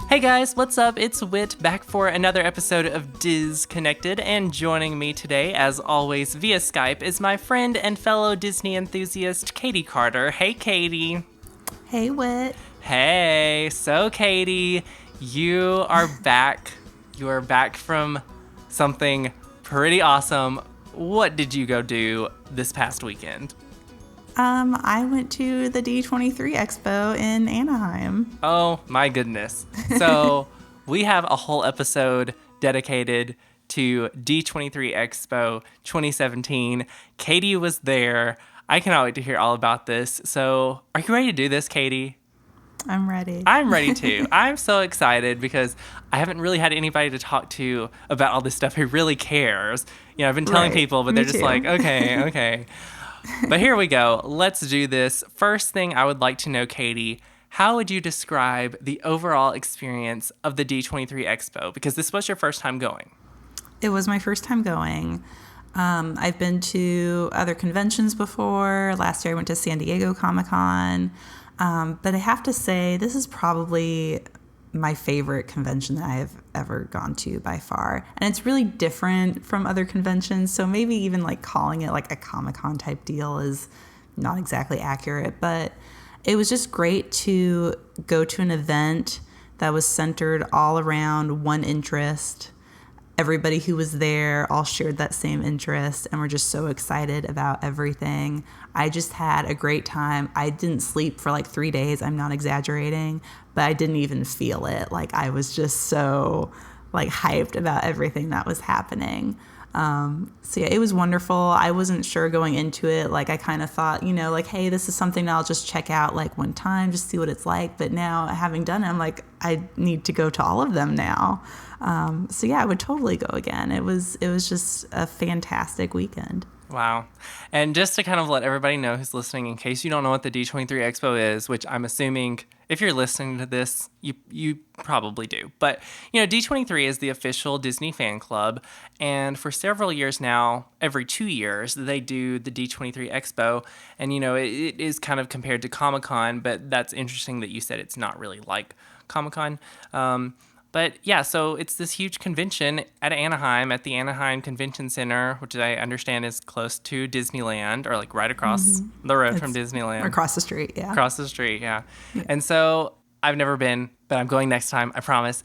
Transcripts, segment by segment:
Hey guys, what's up? It's Wit back for another episode of Diz Connected, and joining me today, as always via Skype, is my friend and fellow Disney enthusiast, Katie Carter. Hey, Katie. Hey, Wit. Hey, so Katie, you are back. You are back from something pretty awesome. What did you go do this past weekend? I went to the D23 Expo in Anaheim. Oh my goodness. So we have a whole episode dedicated to D23 Expo 2017. Katie was there. I cannot wait to hear all about this. So are you ready to do this, Katie? I'm ready. I'm ready too. I'm so excited because I haven't really had anybody to talk to about all this stuff who really cares. You know, I've been telling people, but they're just like, okay. But here we go. Let's do this. First thing I would like to know, Katie, how would you describe the overall experience of the D23 Expo? Because this was your first time going. It was my first time going. I've been to other conventions before. Last year I went to San Diego Comic-Con. But I have to say, this is probably my favorite convention that I've ever gone to by far. And it's really different from other conventions. So maybe even like calling it like a Comic-Con type deal is not exactly accurate. But it was just great to go to an event that was centered all around one interest. Everybody who was there all shared that same interest and were just so excited about everything. I just had a great time. I didn't sleep for like 3 days. I'm not exaggerating, but I didn't even feel it. Like I was just so like hyped about everything that was happening. So yeah, it was wonderful. I wasn't sure going into it. Like I kind of thought, like, hey, this is something that I'll just check out like one time, just see what it's like. But now having done it, I'm like, I need to go to all of them now. So yeah, I would totally go again. It was just a fantastic weekend. Wow. And just to kind of let everybody know who's listening, in case you don't know what the D23 Expo is, which I'm assuming if you're listening to this, you probably do. But, D23 is the official Disney fan club. And for several years now, every 2 years, they do the D23 Expo. And, it is kind of compared to Comic-Con, but that's interesting that you said it's not really like Comic-Con. But yeah, so it's this huge convention at Anaheim, at the Anaheim Convention Center, which I understand is close to Disneyland, or like right across the road from Disneyland. Across the street, yeah. Across the street, yeah. And so I've never been, but I'm going next time, I promise.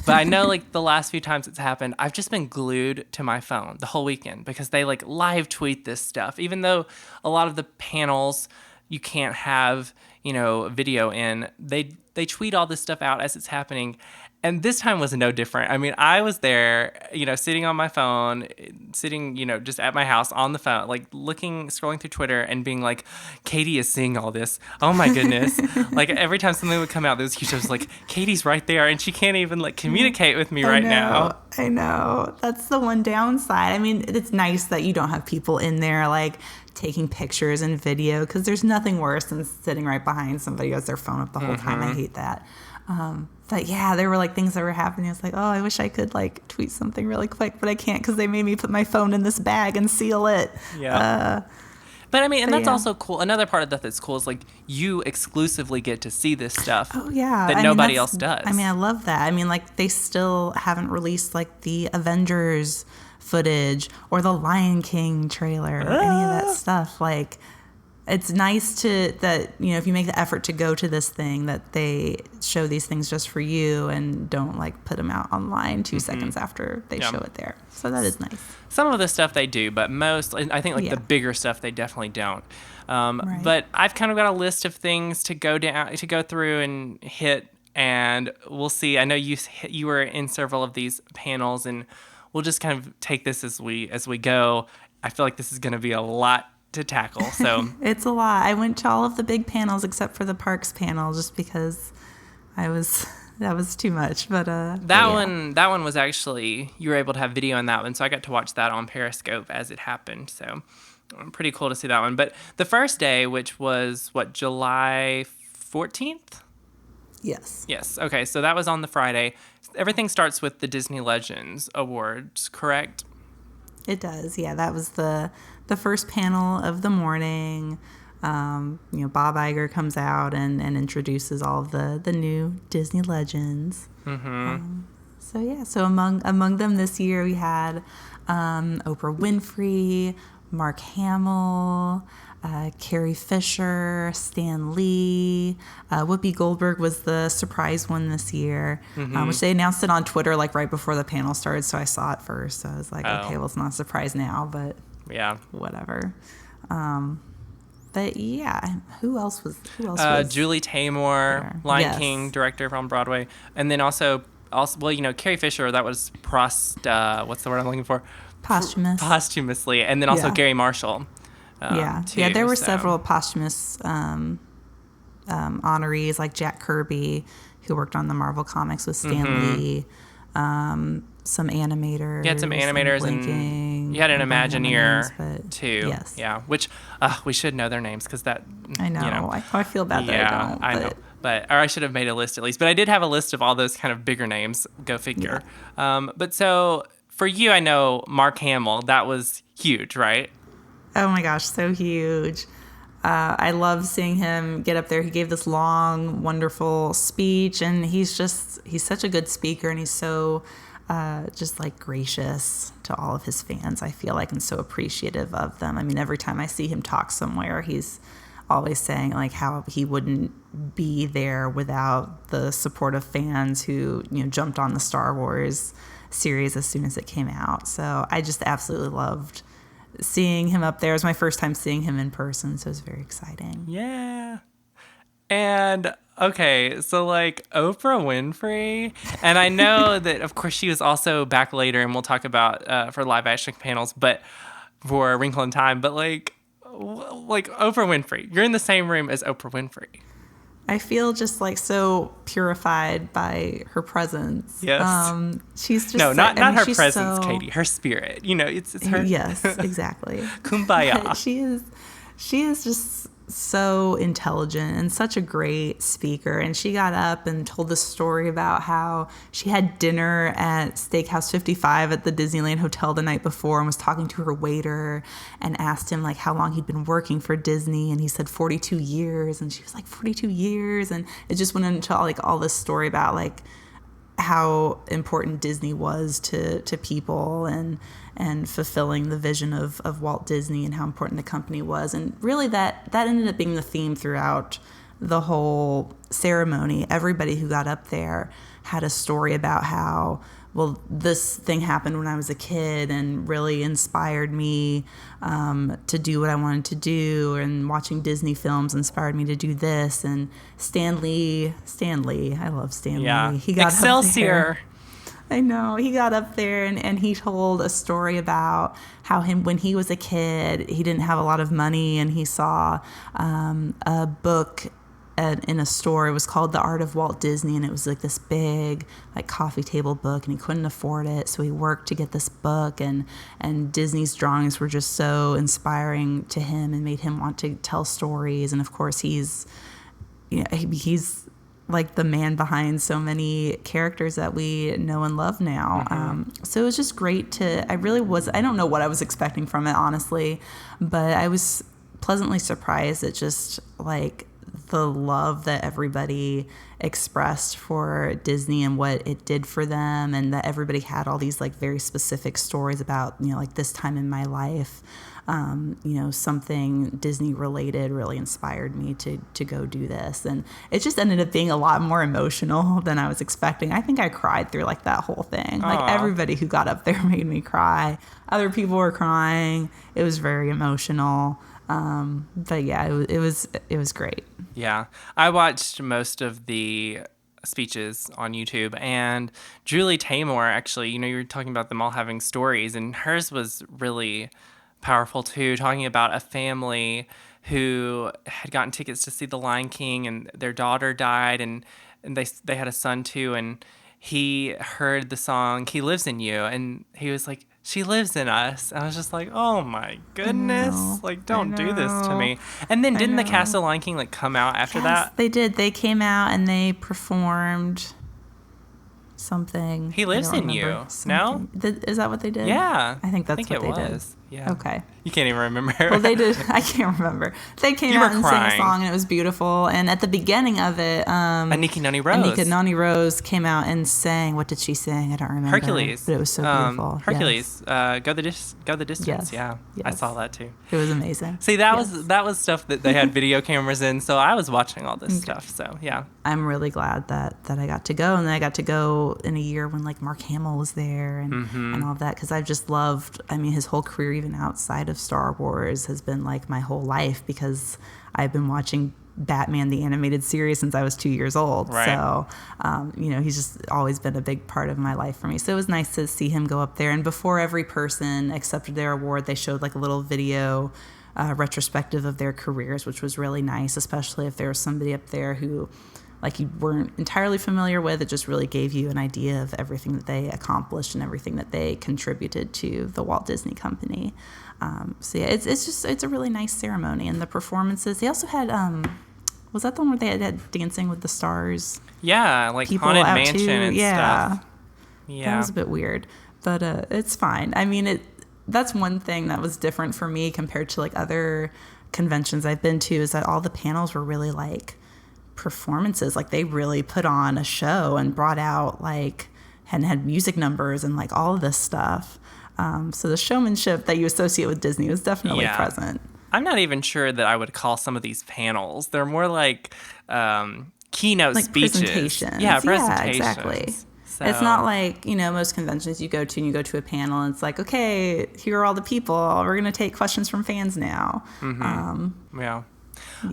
But I know like the last few times it's happened, I've just been glued to my phone the whole weekend because they like live tweet this stuff. Even though a lot of the panels you can't have, video in, they tweet all this stuff out as it's happening. And this time was no different. I mean, I was there, sitting on my phone, sitting, just at my house on the phone, like scrolling through Twitter and being like, Katie is seeing all this. Oh my goodness. Like every time something would come out, there was huge. I was like, Katie's right there and she can't even like communicate with me now. I know. That's the one downside. I mean, it's nice that you don't have people in there like taking pictures and video because there's nothing worse than sitting right behind somebody who has their phone up the whole time. I hate that. But yeah, there were like things that were happening. I was like, oh, I wish I could like tweet something really quick, but I can't because they made me put my phone in this bag and seal it. Yeah. But I mean, and that's also cool. Another part of that that's cool is like you exclusively get to see this stuff. Oh yeah, that nobody else does. I mean, I love that. I mean, like they still haven't released like the Avengers footage or the Lion King trailer or any of that stuff. Like it's nice that if you make the effort to go to this thing, that they show these things just for you and don't like put them out online 2 seconds after they show it there. So that is nice. Some of the stuff they do, but most, I think like the bigger stuff they definitely don't. Right. But I've kind of got a list of things to go through and hit, and we'll see. I know you were in several of these panels, and we'll just kind of take this as we go. I feel like this is going to be a lot to tackle. So it's a lot. I went to all of the big panels except for the parks panel just because that was too much. But that one was actually, you were able to have video on that one, so I got to watch that on Periscope as it happened. So pretty cool to see that one. But the first day, which was July 14th? Yes. Okay, so that was on the Friday. Everything starts with the Disney Legends Awards, correct? It does. Yeah, that was the first panel of the morning. Bob Iger comes out and introduces all of the new Disney legends. So among them this year we had Oprah Winfrey, Mark Hamill, Carrie Fisher, Stan Lee. Whoopi Goldberg was the surprise one this year, which they announced it on Twitter like right before the panel started, so I saw it first. So I was like, okay, well, it's not a surprise now, but yeah, whatever. But yeah, who else was Julie Taymor, there? Lion King director from Broadway, and then also well, Carrie Fisher, that was what's the word I'm looking for? Posthumously, and then also Gary Marshall. Too, there were several posthumous honorees, like Jack Kirby, who worked on the Marvel comics with Stan Lee. Some animators. You had some animators, and you had an Imagineer names, too. Yes. Yeah, which we should know their names because that. I know. I feel bad that I don't. I know. But or I should have made a list at least. But I did have a list of all those kind of bigger names. Go figure. Yeah. But so for you, I know Mark Hamill. That was huge, right? Oh my gosh, so huge. I love seeing him get up there. He gave this long, wonderful speech, and he's such a good speaker, and he's so just like gracious to all of his fans, I feel like, and so appreciative of them. I mean, every time I see him talk somewhere, he's always saying like how he wouldn't be there without the support of fans who, jumped on the Star Wars series as soon as it came out. So I just absolutely loved seeing him up there. It was my first time seeing him in person, so it was very exciting. Yeah. And okay, so like Oprah Winfrey, and I know that of course she was also back later, and we'll talk about for live action panels, but for A Wrinkle in Time. But like Oprah Winfrey, you're in the same room as Oprah Winfrey. I feel just like so purified by her presence. Yes. She's just not her presence, so... Katie. Her spirit. It's her. Yes, exactly. Kumbaya. She is just so intelligent and such a great speaker. And she got up and told the story about how she had dinner at Steakhouse 55 at the Disneyland Hotel the night before and was talking to her waiter and asked him like how long he'd been working for Disney, and he said 42 years, and she was like 42 years, and it just went into like all this story about like how important Disney was to people and fulfilling the vision of Walt Disney and how important the company was. And really that ended up being the theme throughout the whole ceremony. Everybody who got up there had a story about how, well, this thing happened when I was a kid and really inspired me to do what I wanted to do, and watching Disney films inspired me to do this. And Stan Lee, I love Stan Lee. He got Excelsior. Up there. I know. He got up there and he told a story about how when he was a kid, he didn't have a lot of money, and he saw a book in a store. It was called The Art of Walt Disney, and it was like this big like coffee table book, and he couldn't afford it, so he worked to get this book, and Disney's drawings were just so inspiring to him and made him want to tell stories. And of course he's like the man behind so many characters that we know and love now. So it was just great I don't know what I was expecting from it, honestly, but I was pleasantly surprised at just like the love that everybody expressed for Disney and what it did for them, and that everybody had all these like very specific stories about, like this time in my life. Something Disney related really inspired me to go do this. And it just ended up being a lot more emotional than I was expecting. I think I cried through like that whole thing. Aww. Like everybody who got up there made me cry. Other people were crying. It was very emotional. But yeah, it was great. Yeah. I watched most of the speeches on YouTube, and Julie Taymor, actually, you were talking about them all having stories, and hers was really powerful too, talking about a family who had gotten tickets to see The Lion King, and their daughter died, and they had a son too, and he heard the song He Lives in You, and he was like, she lives in us. And I was just like, oh my goodness, like don't do this to me. And then didn't the cast of Lion King like come out after that? They did. They came out and they performed something. He Lives in You. No? Is that what they did? Yeah. I think that's what they was. did. Yeah. Okay. You can't even remember. Well, they did. I can't remember. They came You out were and sang a crying. song, and it was beautiful. And at the beginning of it, Aniki Noni Rose. Anika Noni Rose came out and sang. What did she sing? I don't remember. Hercules. But it was so beautiful. Hercules. Yes. Go the distance. Yes. Yeah. I Yes. saw that too. It was amazing. See, that Yes. was stuff that they had video cameras in, so I was watching all this stuff. So yeah. I'm really glad that I got to go, and then I got to go in a year when like Mark Hamill was there and all of that, because I've just loved. I mean, his whole career, even outside of Star Wars, has been like my whole life, because I've been watching Batman the animated series since I was 2 years old. Right. So, he's just always been a big part of my life for me. So it was nice to see him go up there, and before every person accepted their award, they showed like a little video. Retrospective of their careers, which was really nice, especially if there was somebody up there who like you weren't entirely familiar with. It just really gave you an idea of everything that they accomplished and everything that they contributed to the Walt Disney Company. So yeah, it's a really nice ceremony, and the performances. They also had was that the one where they had Dancing with the Stars? Yeah, like People Haunted out Mansion too? and stuff. That Yeah. was a bit weird, but it's fine. I mean, that's one thing that was different for me compared to like other conventions I've been to, is that all the panels were really like performances. Like they really put on a show and brought out like and had music numbers and like all of this stuff. So the showmanship that you associate with Disney was definitely present. I'm not even sure that I would call some of these panels. They're more like keynote Like speeches. presentations. Yeah, presentations. Yeah, exactly. So, It's not like, most conventions you go to and you go to a panel and it's like, okay, here are all the people. We're going to take questions from fans now. Yeah.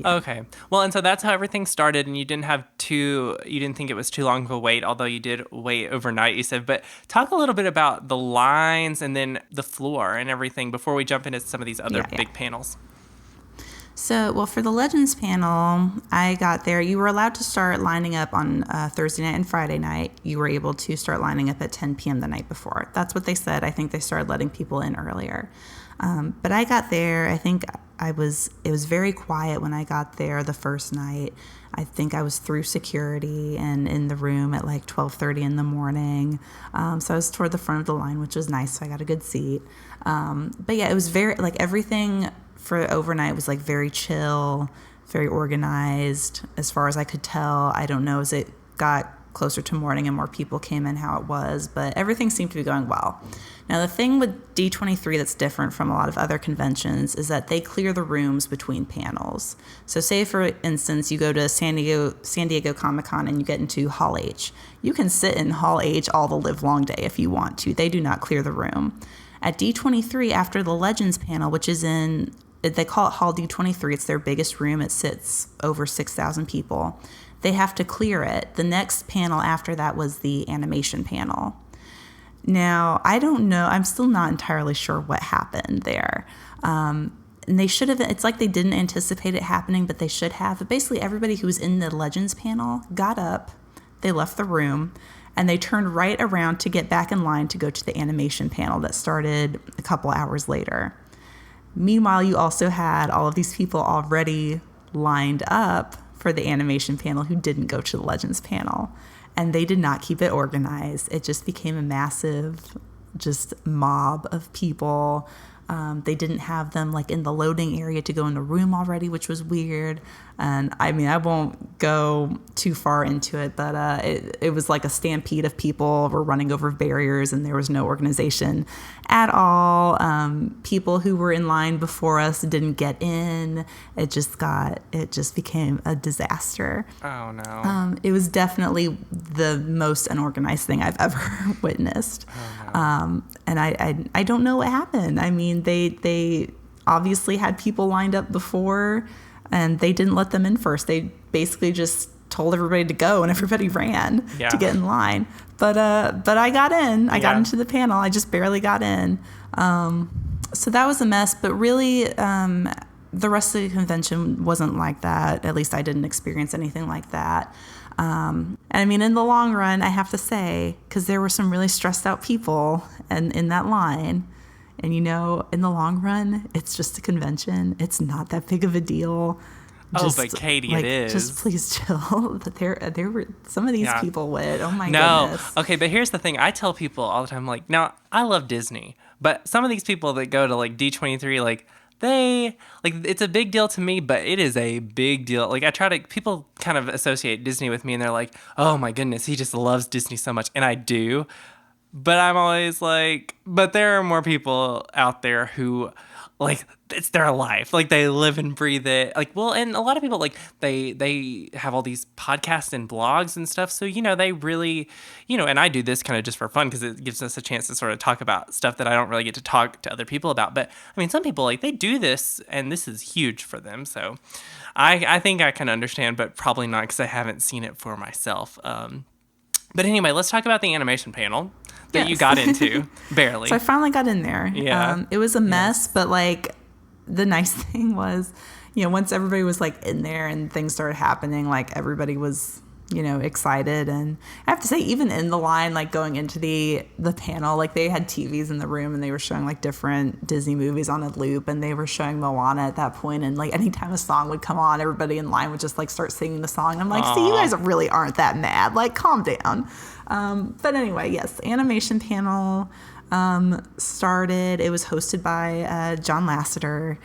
Okay. Well, and so that's how everything started, and you didn't think it was too long of a wait, although you did wait overnight, you said. But talk a little bit about the lines and then the floor and everything before we jump into some of these other big panels. So, well, for the Legends panel, I got there. You were allowed to start lining up on Thursday night and Friday night. You were able to start lining up at 10 p.m. the night before. That's what they said. I think they started letting people in earlier. But I got there. I think it was very quiet when I got there the first night. I think I was through security and in the room at like 12:30 in the morning. So I was toward the front of the line, which was nice. So I got a good seat. But yeah, it was very, like, everything for overnight was like very chill, very organized. As far as I could tell, I don't know as it got closer to morning and more people came in how it was, but everything seemed to be going well. Now, the thing with D23 that's different from a lot of other conventions is that they clear the rooms between panels. So say, for instance, you go to San Diego Comic-Con and you get into Hall H. You can sit in Hall H all the livelong day if you want to. They do not clear the room. At D23, after the Legends panel, which is they call it Hall D23, it's their biggest room. It sits over 6,000 people. They have to clear it. The next panel after that was the animation panel. Now, I don't know. I'm still not entirely sure what happened there. And they should have, it's like they didn't anticipate it happening, but they should have. But basically, everybody who was in the Legends panel got up, they left the room, and they turned right around to get back in line to go to the animation panel that started a couple hours later. Meanwhile, you also had all of these people already lined up for the animation panel who didn't go to the Legends panel. And they did not keep it organized. It just became a massive mob of people. They didn't have them like in the loading area to go in the room already, which was weird. And I mean, I won't go too far into it, but it was like a stampede of people were running over barriers, and there was no organization at all. People who were in line before us didn't get in. It just became a disaster. Oh no. It was definitely the most unorganized thing I've ever witnessed. Oh, no. And I don't know what happened. I mean, they obviously had people lined up before, and they didn't let them in first. They basically just told everybody to go, and everybody ran to get in line. But I got in. I got into the panel. I just barely got in. So that was a mess. But really, the rest of the convention wasn't like that. At least I didn't experience anything like that. And I mean, in the long run, I have to say, because there were some really stressed out people in that line. And, in the long run, it's just a convention. It's not that big of a deal. But Katie, it is. Just please chill. But there were some of these people went, oh my goodness. Okay, but here's the thing. I tell people all the time, like, now, I love Disney, But some of these people that go to like D23, like they like it's a big deal to me, but it is a big deal. Like people kind of associate Disney with me and they're like, "Oh my goodness, he just loves Disney so much." And I do. But I'm always like, but there are more people out there who, like, it's their life. Like, they live and breathe it. Like, well, and a lot of people, like, they have all these podcasts and blogs and stuff. So, they really, and I do this kind of just for fun because it gives us a chance to sort of talk about stuff that I don't really get to talk to other people about. But, I mean, some people, like, they do this and this is huge for them. So I think I can understand, but probably not because I haven't seen it for myself. But anyway, let's talk about the animation panel that you got into, barely. So I finally got in there. Yeah. It was a mess, but like the nice thing was, once everybody was like in there and things started happening, like everybody was, excited. And I have to say, even in the line, like going into the panel, like they had TVs in the room and they were showing like different Disney movies on a loop, and they were showing Moana at that point. And like anytime a song would come on, everybody in line would just like start singing the song. And I'm like, see, you guys really aren't that mad. Like, calm down. But anyway, yes, animation panel started. It was hosted by John Lasseter.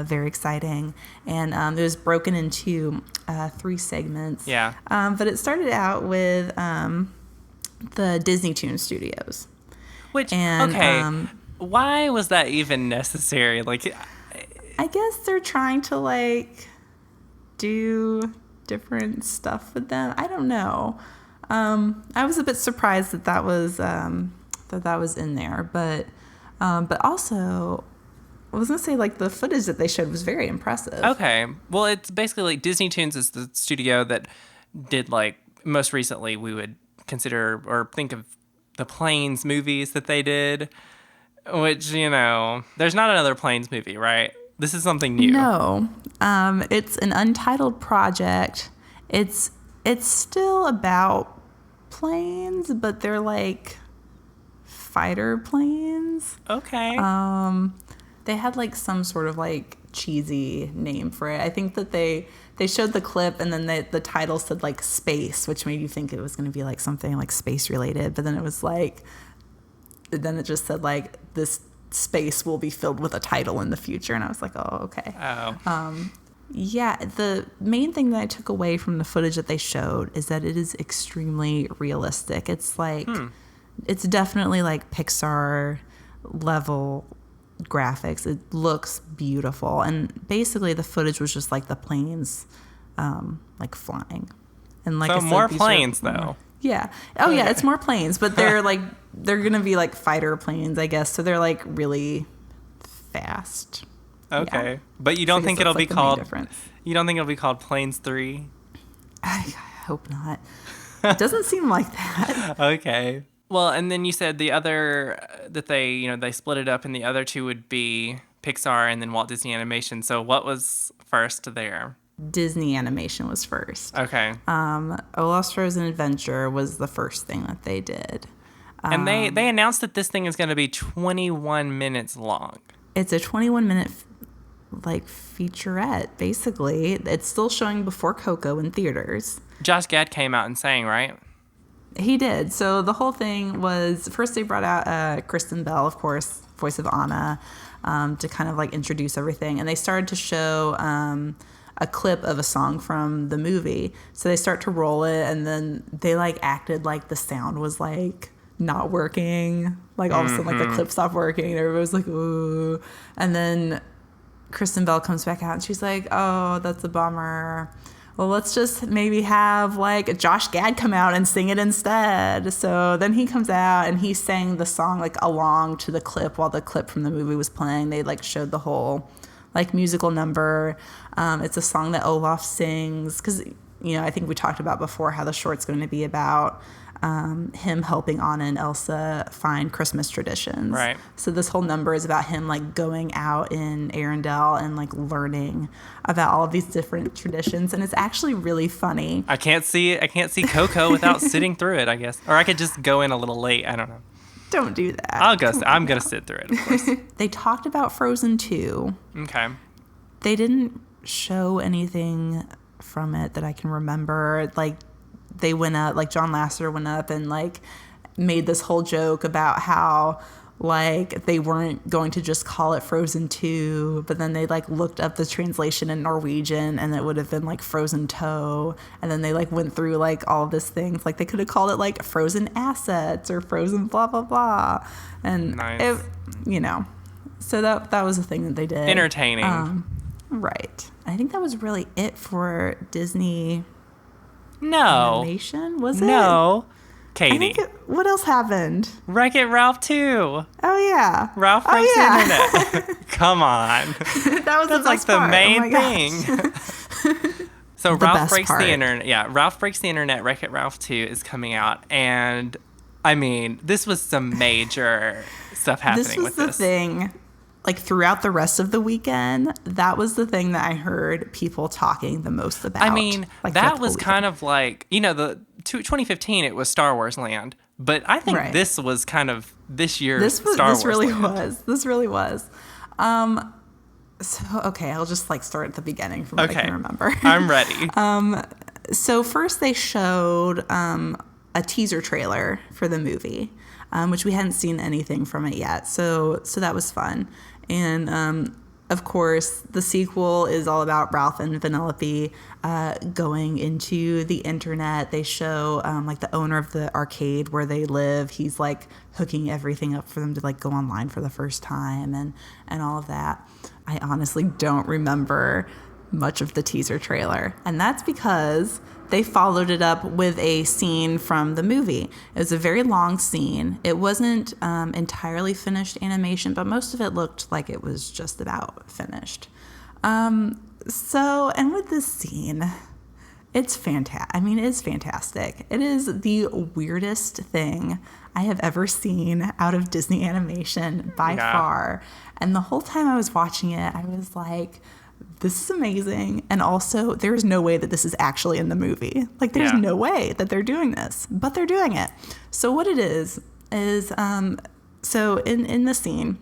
Very exciting. And it was broken into 3 segments. Yeah. But it started out with the Disney Toon Studios. Why was that even necessary? Like, I guess they're trying to like do different stuff with them. I don't know. I was a bit surprised that was in there, but also I was gonna say like the footage that they showed was very impressive. Okay, well, it's basically like Disney Toons is the studio that did like most recently we would consider or think of the Planes movies that they did, which there's not another Planes movie, right? This is something new. No, it's an untitled project. It's still about planes, but they're like fighter planes. Okay. They had like some sort of like cheesy name for it. I think that they showed the clip and then the title said like space, which made you think it was going to be like something like space related. But then it was like, then it just said like this space will be filled with a title in the future. And I was like, oh, okay. Oh. Yeah, the main thing that I took away from the footage that they showed is that it is extremely realistic. It's like, it's definitely like Pixar level graphics. It looks beautiful. And basically the footage was just like the planes like flying. And like so I said, more planes though. Yeah. Oh yeah, it's more planes, but they're going to be like fighter planes, I guess. So they're like really fast. Okay. Yeah. But you don't think it'll be called You don't think it'll be called Planes 3? I hope not. It doesn't seem like that. Okay. Well, and then you said the other that they split it up and the other 2 would be Pixar and then Walt Disney Animation. So what was first there? Disney Animation was first. Okay. Olaf's Frozen Adventure was the first thing that they did. And they announced that this thing is going to be 21 minutes long. It's a 21-minute like featurette, basically. It's still showing before Coco in theaters. Josh Gad came out and sang, right? He did. So the whole thing was, first they brought out Kristen Bell, of course, voice of Anna, to kind of like introduce everything. And they started to show a clip of a song from the movie. So they start to roll it, and then they like acted like the sound was like not working. Like all of a sudden like the clip stopped working and everybody was like, ooh. And then Kristen Bell comes back out and she's like, oh, that's a bummer. Well, let's just maybe have like Josh Gad come out and sing it instead. So then he comes out and he sang the song like along to the clip while the clip from the movie was playing. They like showed the whole like musical number. It's a song that Olaf sings because, I think we talked about before how the short's going to be about him helping Anna and Elsa find Christmas traditions. Right. So this whole number is about him like going out in Arendelle and like learning about all of these different traditions, and it's actually really funny. I can't see Coco without sitting through it, I guess. Or I could just go in a little late. I don't know. Don't do that. I'm going to sit through it, of course. They talked about Frozen 2. Okay. They didn't show anything from it that I can remember. Like, they went up, like John Lasseter went up and like made this whole joke about how like they weren't going to just call it Frozen 2, but then they like looked up the translation in Norwegian and it would have been like Frozen Toe. And then they like went through like all of these things. Like they could have called it like Frozen Assets or Frozen blah, blah, blah. And nice. it, you know, so that was a thing that they did. Entertaining. Right. I think that was really it for Disney animation, was it? No. Katie. What else happened? Wreck-It Ralph 2. Oh, yeah. Ralph breaks the internet. Come on. That was That's like the main thing. So The Ralph best breaks part. the internet. Yeah, Ralph breaks the internet. Wreck-It Ralph 2 is coming out. And, I mean, this was some major stuff happening with this. This was the thing. Like throughout the rest of the weekend, that was the thing that I heard people talking the most about. I mean, like, that was kind of like, you know, the 2015, it was Star Wars Land. But I think this was kind of this year's Star Wars Land. This really was. So, okay, I'll just like start at the beginning from what I can remember. I'm ready. So first they showed a teaser trailer for the movie, which we hadn't seen anything from it yet. So that was fun. And of course, the sequel is all about Ralph and Vanellope going into the internet. They show like the owner of the arcade where they live. He's like hooking everything up for them to like go online for the first time and all of that. I honestly don't remember much of the teaser trailer. And that's because they followed it up with a scene from the movie. It was a very long scene. It wasn't entirely finished animation, but most of it looked like it was just about finished. And with this scene, it's fantastic. I mean, it's fantastic. It is the weirdest thing I have ever seen out of Disney animation by far. And the whole time I was watching it, I was like, this is amazing. And also, there's no way that this is actually in the movie. Like, there's no way that they're doing this, but they're doing it. So what it is so in the scene,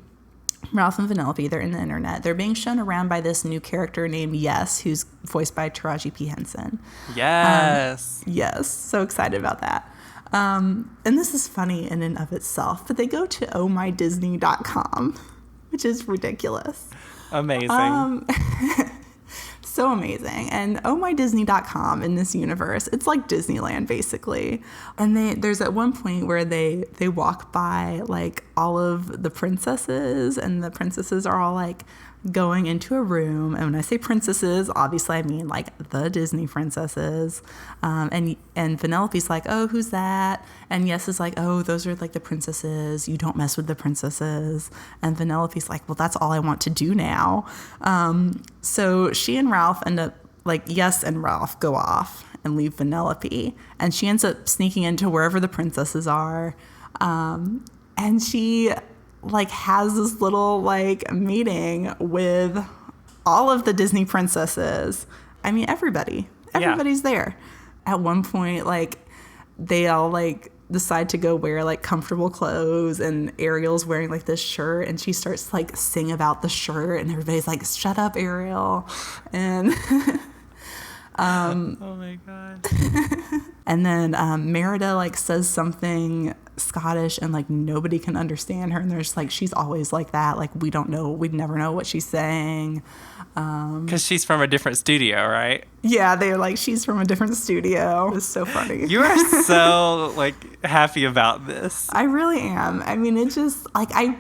Ralph and Vanellope, they're in the internet. They're being shown around by this new character named Yes, who's voiced by Taraji P. Henson. Yes. Yes. So excited about that. And this is funny in and of itself, but they go to ohmydisney.com, which is ridiculous. Amazing. So amazing. And ohmydisney.com in this universe, it's like Disneyland basically. And there's at one point where they walk by like all of the princesses, and the princesses are all like going into a room. And when I say princesses, obviously I mean like the Disney princesses. And Vanellope's like, oh, who's that? And Yes is like, oh, those are like the princesses. You don't mess with the princesses. And Vanellope's like, well, that's all I want to do now. So she and Ralph end up, like, Yes and Ralph go off and leave Vanellope. And she ends up sneaking into wherever the princesses are. And she like has this little like meeting with all of the Disney princesses. I mean, everybody's there. At one point, like they all like decide to go wear like comfortable clothes, and Ariel's wearing like this shirt, and she starts to like sing about the shirt, and everybody's like, shut up, Ariel. And oh my God. And then Merida like says something Scottish, and like nobody can understand her, and there's like, she's always like that, like we'd never know what she's saying, because she's from a different studio, right? Yeah, they're like, she's from a different studio. It's so funny. You are so like happy about this. I really am. I mean, it just like, I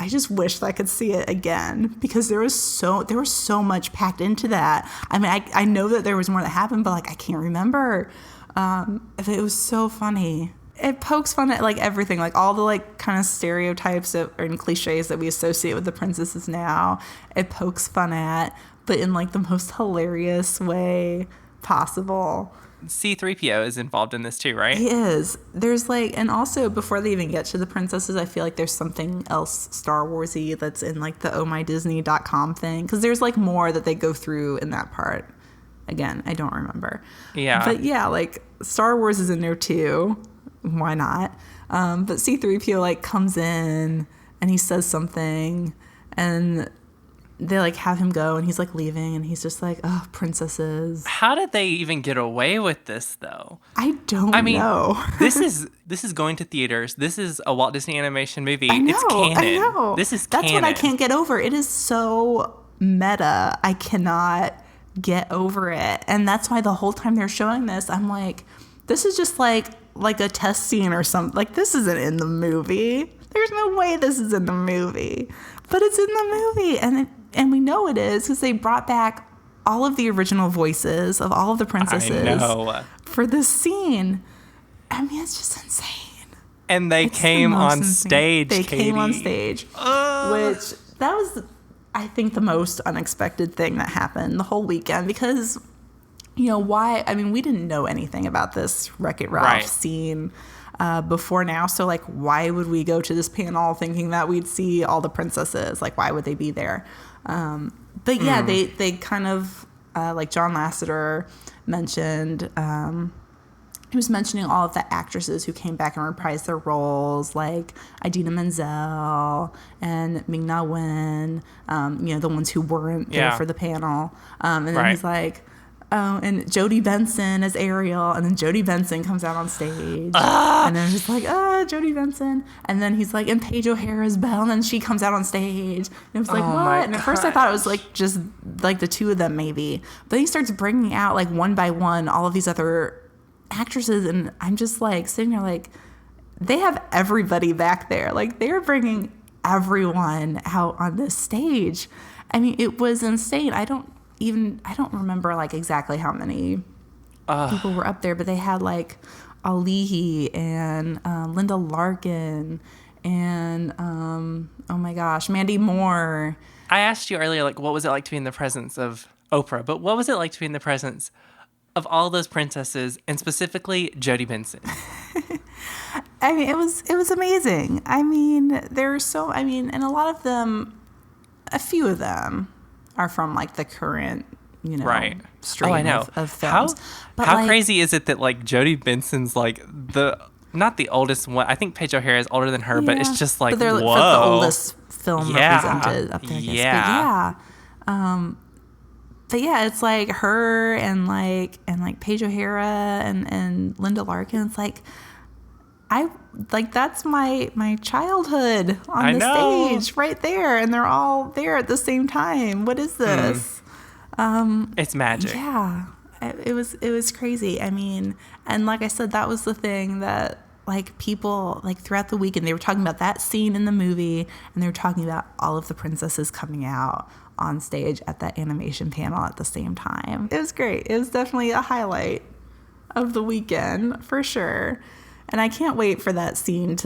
just wish that I could see it again, because there was so much packed into that. I mean, I know that there was more that happened, but like I can't remember. It was so funny. It pokes fun at like everything, like all the like kind of stereotypes and cliches that we associate with the princesses now. It pokes fun at, but in like the most hilarious way possible. C-3PO is involved in this too, right? He is. There's like, and also before they even get to the princesses, I feel like there's something else Star Wars-y that's in like the ohmydisney.com thing, because there's like more that they go through in that part. Again, I don't remember. Yeah. But yeah, like Star Wars is in there too. Why not? But C-3PO like comes in and he says something, and they like have him go, and he's like leaving, and he's just like, oh, princesses. How did they even get away with this, though? I don't know. this is going to theaters. This is a Walt Disney Animation movie. I know, it's canon. I know. This is That's canon. what I can't get over. It is so meta. I cannot get over it. And that's why the whole time they're showing this, I'm like, this is just like a test scene or something. Like, this isn't in the movie. There's no way this is in the movie. But it's in the movie. And we know it is because they brought back all of the original voices of all of the princesses I know. for this scene. I mean, it's just insane. And they came on stage. They came on stage, which that was, I think, the most unexpected thing that happened the whole weekend because, why? I mean, we didn't know anything about this Wreck-It Ralph scene before now. So, like, why would we go to this panel thinking that we'd see all the princesses? Like, why would they be there? But yeah, they kind of, like John Lasseter mentioned, he was mentioning all of the actresses who came back and reprised their roles, like Idina Menzel and Ming-Na Wen, the ones who weren't there for the panel. And then he's like, oh, and Jodie Benson as Ariel, and then Jodie Benson comes out on stage, and then he's like, Jodie Benson, and then he's like, and Paige O'Hara as Belle, and then she comes out on stage, and it was like, what? And at first I thought it was like just like the two of them maybe, but he starts bringing out like one by one all of these other actresses, and I'm just like sitting there like, they have everybody back there, like they're bringing everyone out on this stage. I mean, it was insane. I don't remember like exactly how many people were up there, but they had like Alihi and Linda Larkin and oh my gosh, Mandy Moore. I asked you earlier, like, what was it like to be in the presence of Oprah? But what was it like to be in the presence of all those princesses, and specifically Jodie Benson? I mean, it was amazing. I mean, and a lot of them, a few of them are from like the current, stream of films. How like, crazy is it that like Jodie Benson's like not the oldest one? I think Paige O'Hara is older than her, but it's just like, but they're whoa, the oldest film represented up there. I guess. But yeah, it's like her and like Paige O'Hara and Linda Larkin. It's like that's my childhood on the stage right there, and they're all there at the same time. What is this? It's magic. Yeah, it was crazy. I mean, and like I said, that was the thing that like people like throughout the weekend they were talking about that scene in the movie, and they were talking about all of the princesses coming out on stage at that animation panel at the same time. It was great. It was definitely a highlight of the weekend for sure. And I can't wait for that scene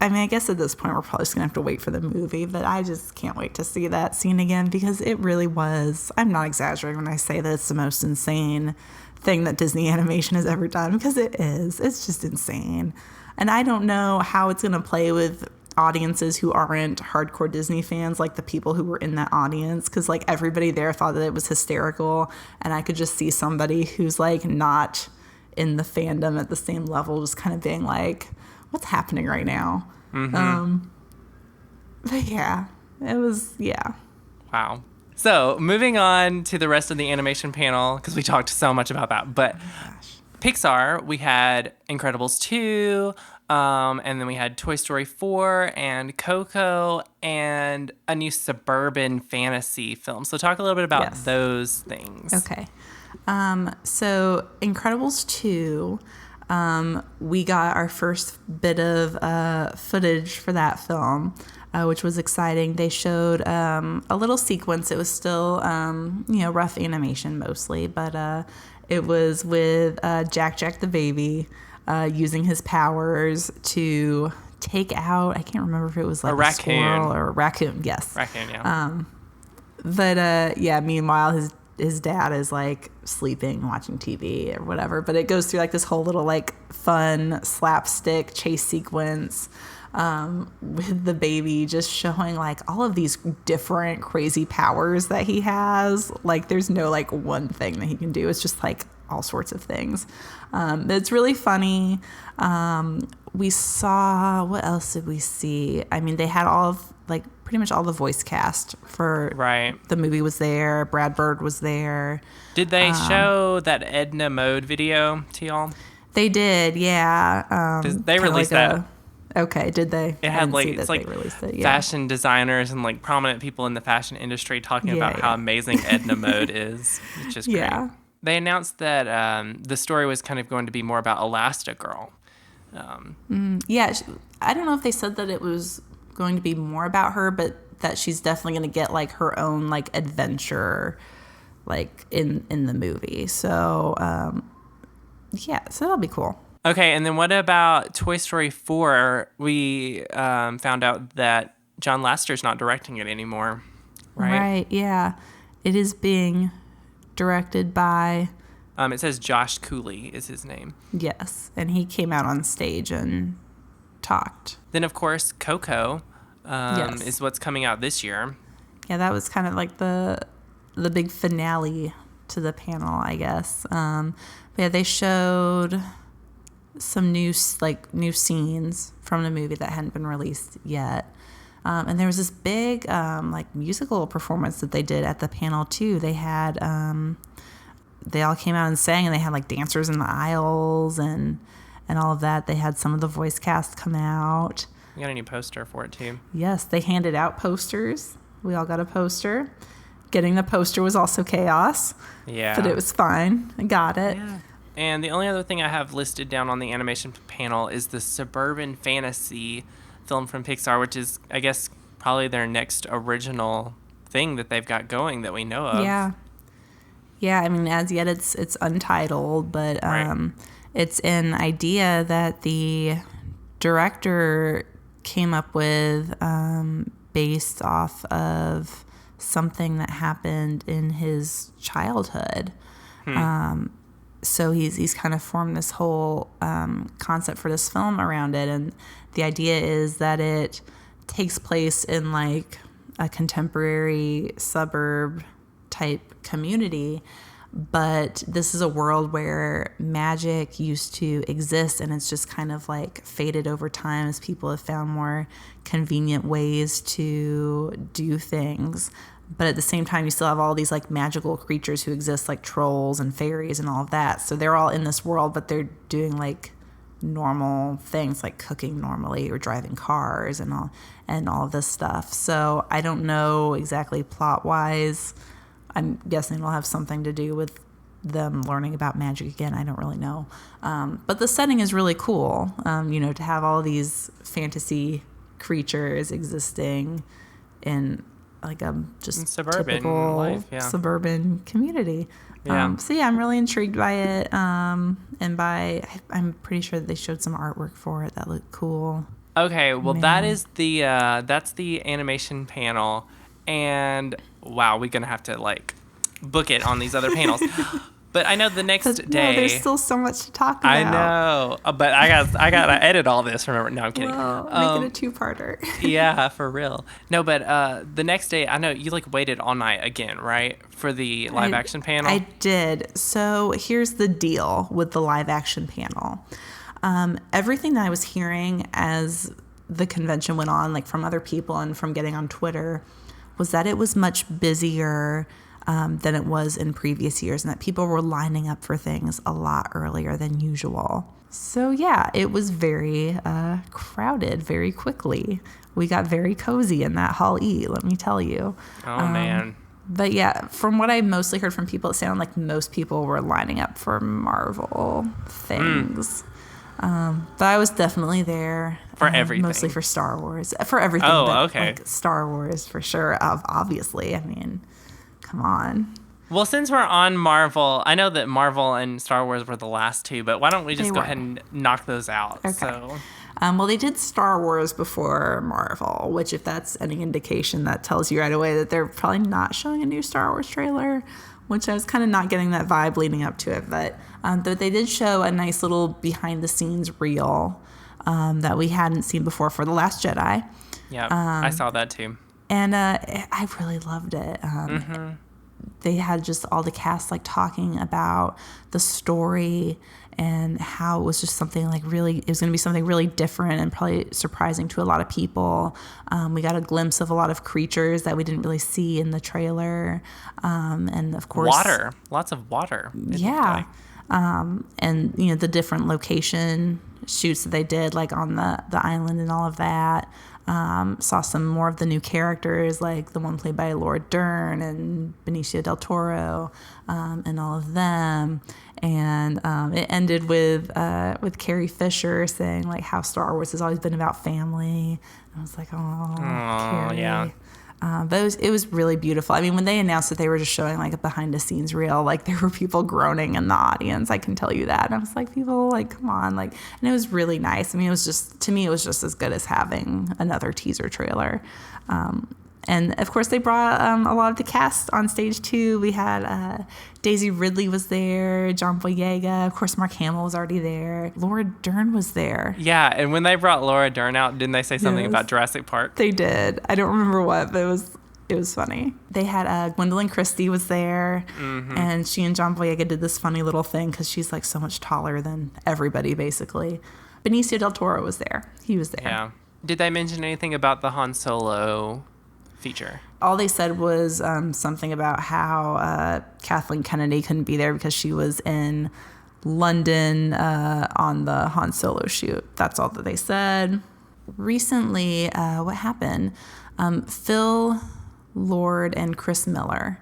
I guess at this point we're probably just gonna have to wait for the movie, but I just can't wait to see that scene again because it really was, I'm not exaggerating when I say that it's the most insane thing that Disney Animation has ever done, because it is. It's just insane. And I don't know how it's gonna play with audiences who aren't hardcore Disney fans, like the people who were in that audience, because like everybody there thought that it was hysterical, and I could just see somebody who's like not in the fandom at the same level just kind of being like, what's happening right now? But yeah, it was, wow. So moving on to the rest of the animation panel, because we talked so much about that, but Pixar, we had Incredibles 2, and then we had Toy Story 4 and Coco and a new suburban fantasy film. So talk a little bit about those things. Okay. So Incredibles 2, we got our first bit of footage for that film, which was exciting. They showed a little sequence. It was still, rough animation mostly, but it was with Jack the baby using his powers to take out, I can't remember if it was like a squirrel or a raccoon. Yes. Raccoon, yeah. But meanwhile, his dad is like sleeping, watching TV or whatever. But it goes through like this whole little like fun slapstick chase sequence with the baby just showing like all of these different crazy powers that he has. Like there's no like one thing that he can do. It's just like all sorts of things. It's really funny. We saw, what else did we see? I mean, they had all of like pretty much all the voice cast for Right. the movie was there. Brad Bird was there. Did they show that Edna Mode video to y'all? They did, yeah. They released that. Okay, did they? It I had didn't like see that it's like they released it. Yeah. fashion designers and like prominent people in the fashion industry talking about how amazing Edna Mode is, which is great. Yeah. They announced that the story was kind of going to be more about Elastigirl. Yeah, I don't know if they said that it was going to be more about her, but that she's definitely going to get like her own like adventure, like in the movie. So yeah, so that'll be cool. Okay, and then what about Toy Story 4? We found out that John Lasseter's not directing it anymore, right? Right. Yeah, it is being directed by. It says Josh Cooley is his name. Yes, and he came out on stage and talked. Then, of course, Coco Yes. is what's coming out this year. Yeah, that was kind of like the big finale to the panel, I guess. But yeah, they showed some new scenes from the movie that hadn't been released yet. And there was this big like musical performance that they did at the panel too. They had they all came out and sang, and they had like dancers in the aisles and all of that. They had some of the voice cast come out. We got a new poster for it too. Yes, they handed out posters. We all got a poster. Getting the poster was also chaos. Yeah. But it was fine. I got it. Yeah. And the only other thing I have listed down on the animation panel is the Suburban Fantasy film from Pixar, which is, I guess, probably their next original thing that they've got going that we know of. Yeah. Yeah, I mean, as yet it's untitled, but Right. it's an idea that the director came up with based off of something that happened in his childhood. So he's kind of formed this whole concept for this film around it, and the idea is that it takes place in like a contemporary suburb type community, but this is a world where magic used to exist, and it's just kind of like faded over time as people have found more convenient ways to do things. But at the same time, you still have all these like magical creatures who exist, like trolls and fairies and all of that. So they're all in this world, but they're doing like normal things like cooking normally or driving cars and all of this stuff. So I don't know exactly plot wise. I'm guessing it'll have something to do with them learning about magic again. I don't really know. But the setting is really cool, to have all these fantasy creatures existing in like a just Suburban typical life, yeah. suburban community. Yeah. So yeah, I'm really intrigued by it. I'm pretty sure that they showed some artwork for it that looked cool. Okay, well, Man. that is that's the animation panel, and wow, we're gonna have to like book it on these other panels. But I know the next day. No, there's still so much to talk about. I know, but I gotta edit all this. Remember? No, I'm kidding. Well, make it a two-parter. Yeah, for real. No, but the next day, I know you like waited all night again, right, for the live action panel. I did. So here's the deal with the live action panel. Everything that I was hearing as the convention went on, like from other people and from getting on Twitter, was that it was much busier than it was in previous years, and that people were lining up for things a lot earlier than usual. So yeah, it was very crowded very quickly. We got very cozy in that Hall E, let me tell you. Oh, man. But yeah, from what I mostly heard from people, it sounded like most people were lining up for Marvel things. But I was definitely there. For everything. Mostly for Star Wars. For everything. Oh, but, okay. Like, Star Wars, for sure. Obviously. I mean, come on. Well, since we're on Marvel, I know that Marvel and Star Wars were the last two, but why don't we just go ahead and knock those out? Okay. So, Well, they did Star Wars before Marvel, which if that's any indication, that tells you right away that they're probably not showing a new Star Wars trailer, which I was kind of not getting that vibe leading up to it. But they did show a nice little behind-the-scenes reel that we hadn't seen before for The Last Jedi. yeah, I saw that too. And I really loved it. they had just all the cast like talking about the story and how it was just something like really, it was going to be something really different and probably surprising to a lot of people. We got a glimpse of a lot of creatures that we didn't really see in the trailer. And of course, water, lots of water. Yeah. And, you know, the different location shoots that they did, like on the island and all of that. Saw some more of the new characters, like the one played by Laura Dern and Benicio del Toro, and all of them. And it ended with Carrie Fisher saying like how Star Wars has always been about family. And I was like, oh, Carrie. Yeah. But it was really beautiful. I mean, when they announced that they were just showing like a behind the scenes reel, like there were people groaning in the audience. I can tell you that. And I was like, people, like, come on, like, and it was really nice. I mean, it was just, to me, it was just as good as having another teaser trailer. And of course, they brought a lot of the cast on stage too. We had Daisy Ridley was there, John Boyega, of course, Mark Hamill was already there. Laura Dern was there. Yeah, and when they brought Laura Dern out, didn't they say something about Jurassic Park? They did. I don't remember what, but it was funny. They had Gwendolyn Christie was there, and she and John Boyega did this funny little thing because she's like so much taller than everybody, basically. Benicio del Toro was there. He was there. Yeah. Did they mention anything about the Han Solo feature? All they said was something about how Kathleen Kennedy couldn't be there because she was in London on the Han Solo shoot. That's all that they said. Recently, what happened? Phil Lord and Chris Miller,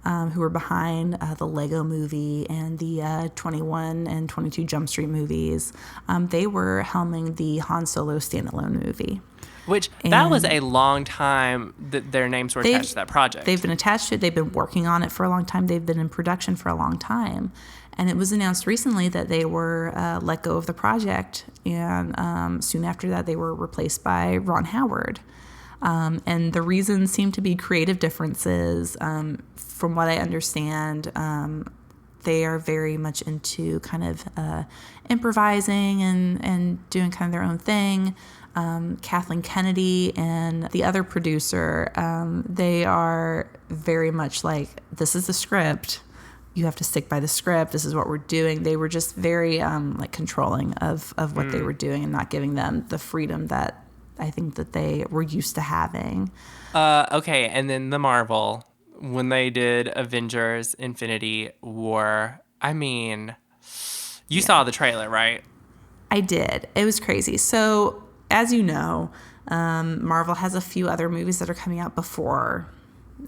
who were behind the Lego movie and the 21 and 22 Jump Street movies, they were helming the Han Solo standalone movie. Which, that was a long time that their names were attached to that project. They've been attached to it. They've been working on it for a long time. They've been in production for a long time. And it was announced recently that they were let go of the project. And soon after that, they were replaced by Ron Howard. And the reasons seem to be creative differences. From what I understand, they are very much into kind of improvising and doing kind of their own thing. Kathleen Kennedy and the other producer, they are very much like, this is the script. You have to stick by the script. This is what we're doing. They were just very like controlling of what they were doing and not giving them the freedom that I think that they were used to having. Okay, and then the Marvel, when they did Avengers Infinity War, I mean, you saw the trailer, right? I did. It was crazy. So, as you know, Marvel has a few other movies that are coming out before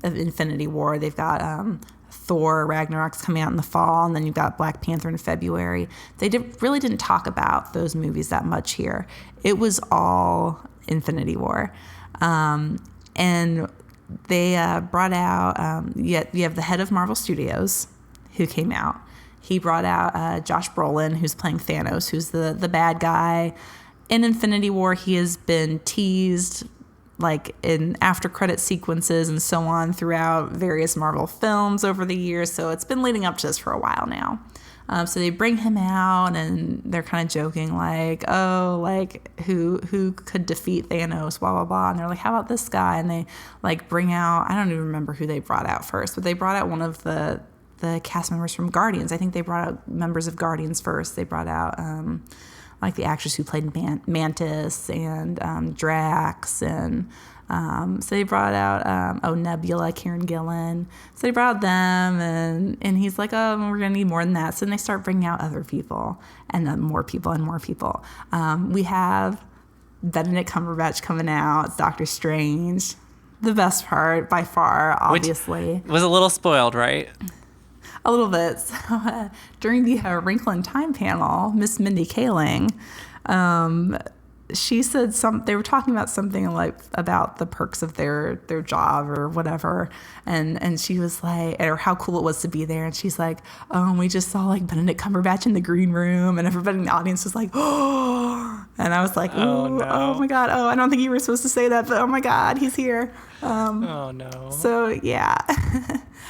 Infinity War. They've got Thor Ragnarok's coming out in the fall, and then you've got Black Panther in February. They really didn't talk about those movies that much here. It was all Infinity War. And they brought out, you have the head of Marvel Studios who came out. He brought out Josh Brolin, who's playing Thanos, who's the bad guy. In Infinity War, he has been teased like in after credit sequences and so on throughout various Marvel films over the years. So it's been leading up to this for a while now. So they bring him out and they're kind of joking like, oh, like who could defeat Thanos, blah, blah, blah. And they're like, how about this guy? And they like bring out, I don't even remember who they brought out first, but they brought out one of the cast members from Guardians. I think they brought out members of Guardians first. They brought out like the actress who played Mantis and Drax, and so they brought out Nebula, Karen Gillan. So they brought out them, and he's like, oh, we're gonna need more than that. So then they start bringing out other people, and then more people and more people. We have Benedict Cumberbatch coming out. It's Doctor Strange, the best part by far, obviously. Which was a little spoiled, right? A little bit. So, during the Wrinkle in Time panel, Miss Mindy Kaling, she said they were talking about something like about the perks of their job or whatever, and she was like, or how cool it was to be there, and she's like, oh, and we just saw like Benedict Cumberbatch in the green room, and everybody in the audience was like, oh, and I was like, oh, no. Oh my god, oh, I don't think you were supposed to say that, but oh my god, he's here. Oh no. So yeah.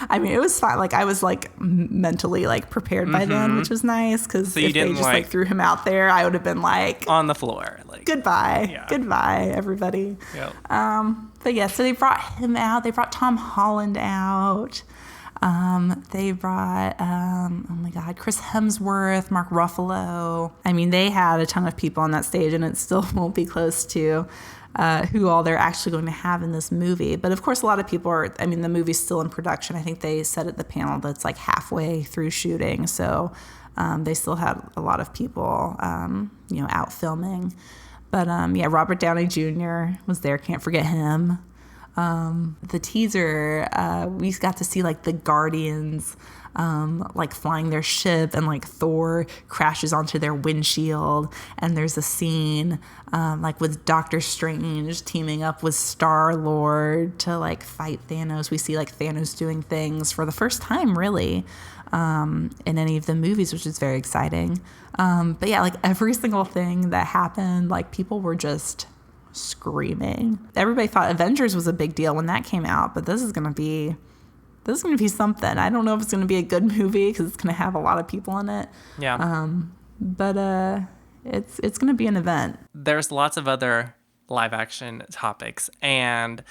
I mean, it was fine. Like, I was, like, mentally, like, prepared by then, which was nice. Because if they just, like, threw him out there, I would have been, like... on the floor. Like, goodbye. Yeah. Goodbye, everybody. Yep. But, yeah, so they brought him out. They brought Tom Holland out. They brought, oh my God, Chris Hemsworth, Mark Ruffalo. I mean, they had a ton of people on that stage, and it still won't be close to who all they're actually going to have in this movie. But of course, a lot of people are, I mean, the movie's still in production. I think they said at the panel that's like halfway through shooting. So they still had a lot of people, out filming. But yeah, Robert Downey Jr. was there. Can't forget him. The teaser, we got to see like the Guardians like flying their ship, and like Thor crashes onto their windshield, and there's a scene like with Doctor Strange teaming up with Star-Lord to like fight Thanos. We see like Thanos doing things for the first time really in any of the movies, which is very exciting. But yeah, like every single thing that happened, like people were just screaming. Everybody thought Avengers was a big deal when that came out, but this is going to be something. I don't know if it's going to be a good movie because it's going to have a lot of people in it. Yeah. But it's going to be an event. There's lots of other live action topics, and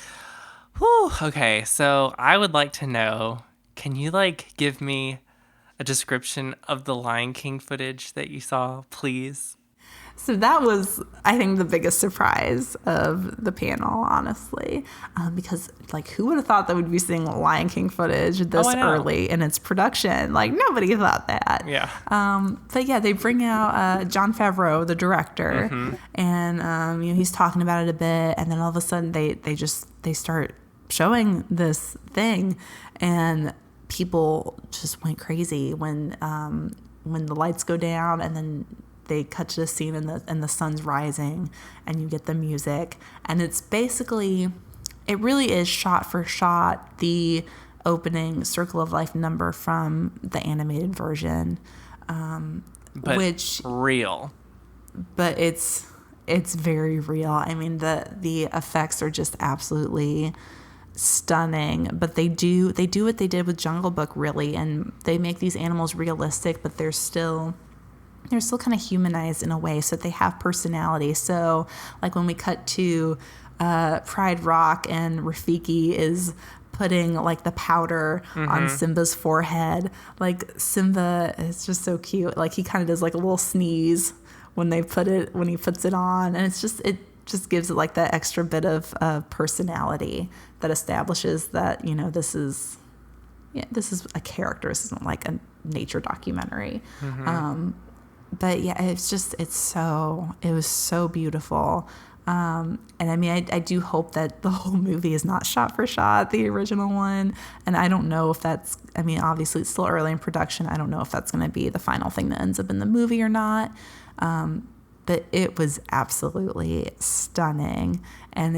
whew, okay, so I would like to know, can you like give me a description of the Lion King footage that you saw, please? So that was, I think, the biggest surprise of the panel, honestly, because like who would have thought that we'd be seeing Lion King footage this early in its production? Like nobody thought that. Yeah. But yeah, they bring out Jon Favreau, the director, and he's talking about it a bit, and then all of a sudden they start showing this thing, and people just went crazy when the lights go down, and then they cut to the scene and the sun's rising, and you get the music, and it's basically, it really is shot for shot the opening Circle of Life number from the animated version, But which real. But it's very real. I mean, the effects are just absolutely stunning, but they do what they did with Jungle Book really, and they make these animals realistic, but they're still kind of humanized in a way, so that they have personality. So like when we cut to Pride Rock, and Rafiki is putting like the powder on Simba's forehead, like Simba is just so cute. Like he kind of does like a little sneeze when he puts it on, and it just gives it like that extra bit of personality that establishes that this is a character. This isn't like a nature documentary. But yeah, it was so beautiful. And I mean, I do hope that the whole movie is not shot for shot, the original one. And I don't know if obviously it's still early in production. I don't know if that's going to be the final thing that ends up in the movie or not. But it was absolutely stunning. And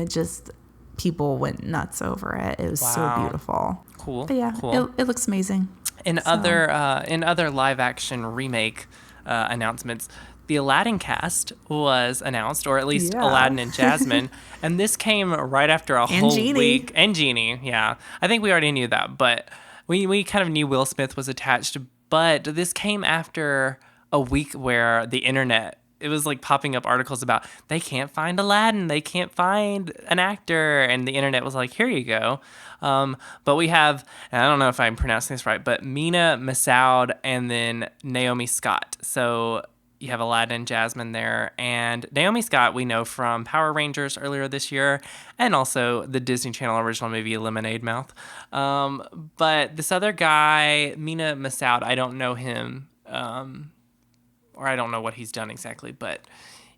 people went nuts over it. It was so beautiful. Cool. But yeah, cool. It looks amazing. In other live action remake announcements, the Aladdin cast was announced, or at least Aladdin and Jasmine, and this came right after a whole week. And Genie, yeah. I think we already knew that, but we kind of knew Will Smith was attached, but this came after a week where the internet, it was like popping up articles about they can't find Aladdin, they can't find an actor, and the internet was like, here you go. But we have, and I don't know if I'm pronouncing this right, but Mina Massoud and then Naomi Scott. So you have Aladdin and Jasmine there, and Naomi Scott we know from Power Rangers earlier this year, and also the Disney Channel original movie Lemonade Mouth. But this other guy, Mina Massoud, I don't know him, or I don't know what he's done exactly, but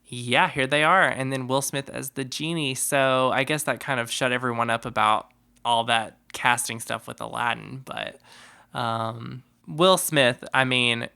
yeah, here they are. And then Will Smith as the genie. So I guess that kind of shut everyone up about all that casting stuff with Aladdin. But Will Smith, I mean,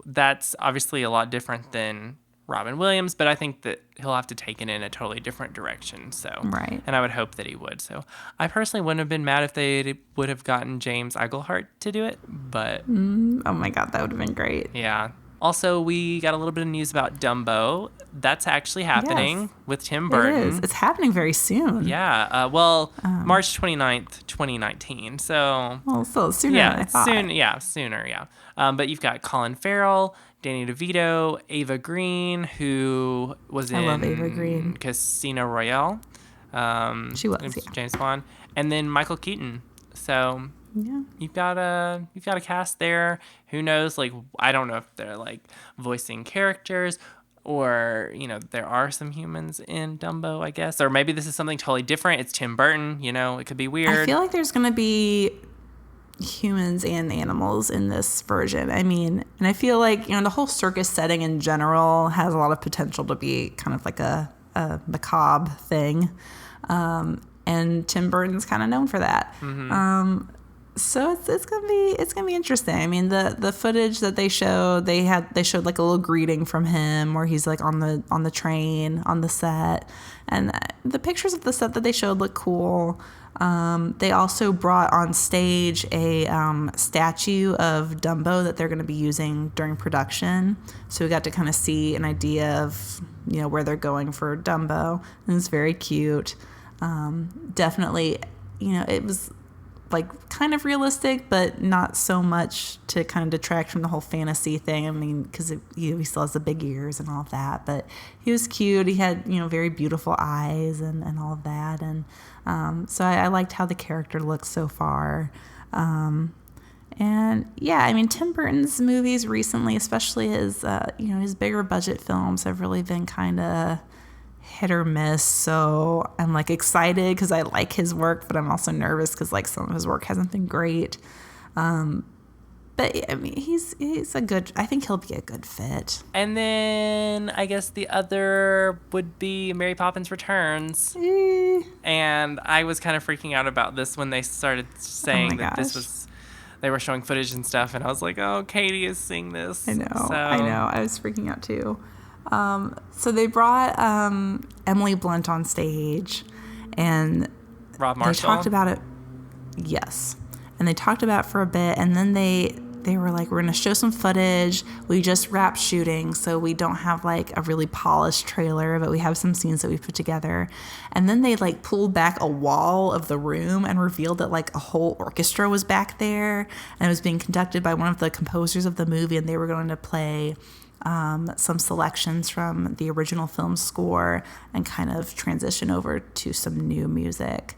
that's obviously a lot different than Robin Williams, but I think that he'll have to take it in a totally different direction. So, right. And I would hope that he would. So I personally wouldn't have been mad if they would have gotten James Iglehart to do it, but oh my God, that would have been great. Yeah. Also, we got a little bit of news about Dumbo. That's actually happening with Tim Burton. It is. It's happening very soon. Yeah. March 29th, 2019. So. Well, still sooner than I thought. Sooner, yeah. But you've got Colin Farrell, Danny DeVito, Ava Green, who was in love Ava Green. Casino Royale. She was, yeah. James Bond. And then Michael Keaton. So Yeah. You've got a cast there. Who knows? Like, I don't know if they're like voicing characters, or there are some humans in Dumbo, I guess, or maybe this is something totally different. It's Tim Burton. It could be I weird. feel like there's going to be humans and animals in this version. I mean, and I feel like, the whole circus setting in general has a lot of potential to be kind of like a macabre thing. And Tim Burton's kind of known for that. So it's gonna be interesting. I mean, the footage that they showed, they showed like a little greeting from him where he's like on the train on the set, and the pictures of the set that they showed look cool. They also brought on stage a statue of Dumbo that they're going to be using during production. So we got to kind of see an idea of where they're going for Dumbo, and it's very cute. Definitely, it was like kind of realistic, but not so much to kind of detract from the whole fantasy thing. I mean, because he still has the big ears and all of that, but he was cute. He had very beautiful eyes and all of that, and so I liked how the character looked so far. And yeah, I mean, Tim Burton's movies recently, especially his bigger budget films, have really been kind of hit or miss. So I'm like excited because I like his work, but I'm also nervous because like some of his work hasn't been great. But I mean, he's I think he'll be a good fit. And then I guess the other would be Mary Poppins Returns. And I was kind of freaking out about this when they started saying that they were showing footage and stuff, and I was like, oh, Katie is seeing this. I know. I was freaking out too. So they brought Emily Blunt on stage, and Rob Marshall. They talked about it. Yes, and they talked about it for a bit, and then they were like, we're going to show some footage. We just wrapped shooting, so we don't have like a really polished trailer, but we have some scenes that we put together. And then they like pulled back a wall of the room and revealed that like a whole orchestra was back there, and it was being conducted by one of the composers of the movie, and they were going to play some selections from the original film score and kind of transition over to some new music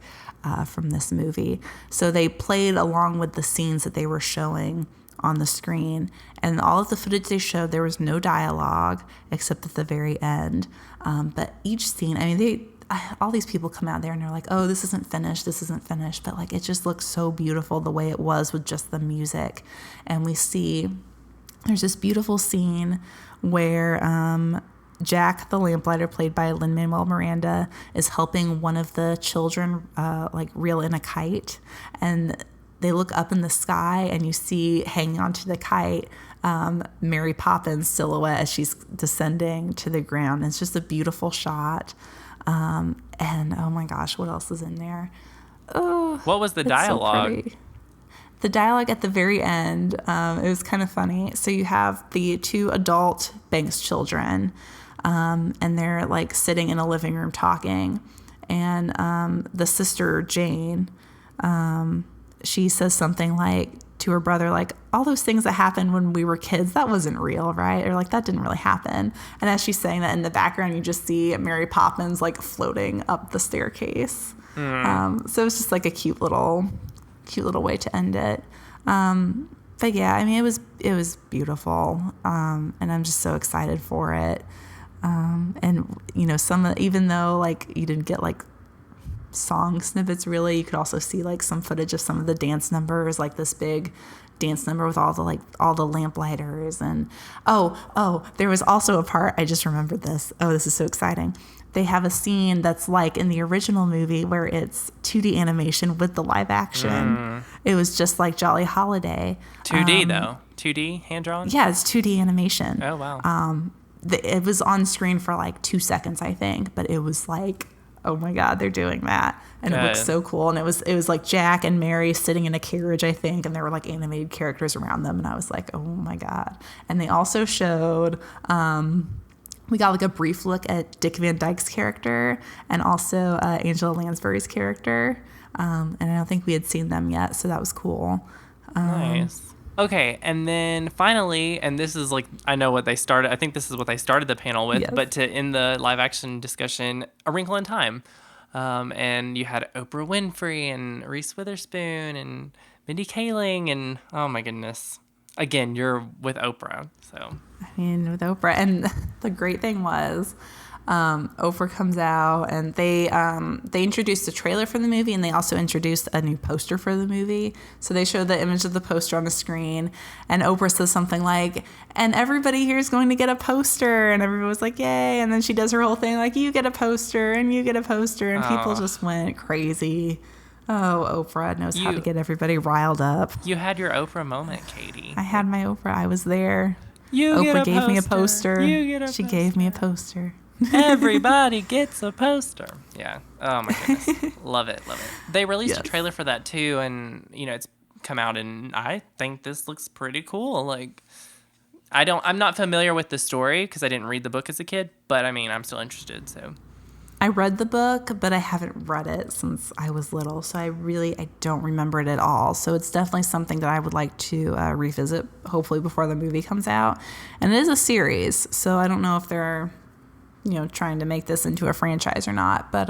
from this movie. So they played along with the scenes that they were showing on the screen, and all of the footage they showed, there was no dialogue except at the very end. But each scene, I mean, all these people come out there and they're like, oh, this isn't finished, but like it just looks so beautiful the way it was with just the music. And we see there's this beautiful scene where Jack the lamplighter, played by Lin-Manuel Miranda, is helping one of the children like reel in a kite, and they look up in the sky and you see hanging onto the kite Mary Poppins silhouette as she's descending to the ground. It's just a beautiful shot. And oh my gosh, what else is in there? Oh, what was the dialogue? So the dialogue at the very end, it was kind of funny. So you have the two adult Banks children, and they're like sitting in a living room talking. And the sister, Jane, she says something like to her brother, like, all those things that happened when we were kids, that wasn't real, right? Or like, that didn't really happen. And as she's saying that, in the background, you just see Mary Poppins like floating up the staircase. So it's just like a cute little way to end it. But yeah, I mean, it was beautiful. And I'm just so excited for it. And even though like you didn't get like song snippets really, you could also see like some footage of some of the dance numbers, like this big dance number with all the lamplighters. And there was also a part, I just remembered this. Oh, this is so exciting. They have a scene that's like in the original movie where it's 2D animation with the live action. It was just like Jolly Holiday. 2D though? 2D hand-drawn? Yeah, it's 2D animation. Oh, wow. It was on screen for like 2 seconds, I think, but it was like, oh my God, they're doing that. And It looked so cool. And it was like Jack and Mary sitting in a carriage, I think, and there were like animated characters around them. And I was like, oh my God. And they also showed, we got like a brief look at Dick Van Dyke's character and also Angela Lansbury's character. And I don't think we had seen them yet, so that was cool. Nice. Okay, and then finally, and this is like, I know what they started, I think this is what they started the panel with, yes. But to end the live action discussion, A Wrinkle in Time. And you had Oprah Winfrey and Reese Witherspoon and Mindy Kaling, and oh my goodness. Again, you're with Oprah, so. I mean, with Oprah. And the great thing was, Oprah comes out and they introduced a trailer for the movie, and they also introduced a new poster for the movie. So they showed the image of the poster on the screen, and Oprah says something like, and everybody here is going to get a poster, and everyone was like, yay. And then she does her whole thing like, you get a poster and you get a poster, and people just went crazy. Oh, Oprah knows how to get everybody riled up. You had your Oprah moment, Katie. I had my Oprah. I was there. Oprah gave me a poster. She gave me a poster. Everybody gets a poster. Yeah. Oh my goodness. Love it. Love it. They released a trailer for that too, and it's come out, and I think this looks pretty cool. Like, I'm not familiar with the story because I didn't read the book as a kid, but I mean, I'm still interested. So I read the book, but I haven't read it since I was little, so I don't remember it at all. So it's definitely something that I would like to revisit, hopefully before the movie comes out. And it is a series, so I don't know if they're, trying to make this into a franchise or not. But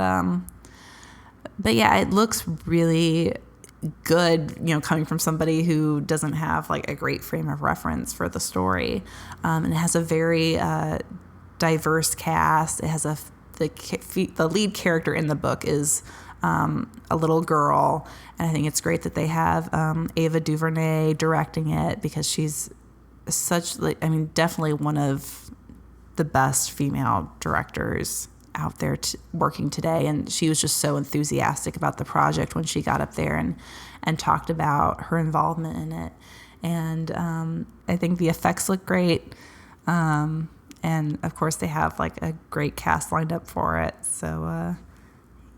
yeah, it looks really good, coming from somebody who doesn't have like a great frame of reference for the story. And it has a very diverse cast. It has the lead character in the book is a little girl, and I think it's great that they have Ava DuVernay directing it, because she's definitely one of the best female directors out there working today, and she was just so enthusiastic about the project when she got up there and talked about her involvement in it. And I think the effects look great. And, of course, they have, like, a great cast lined up for it. So,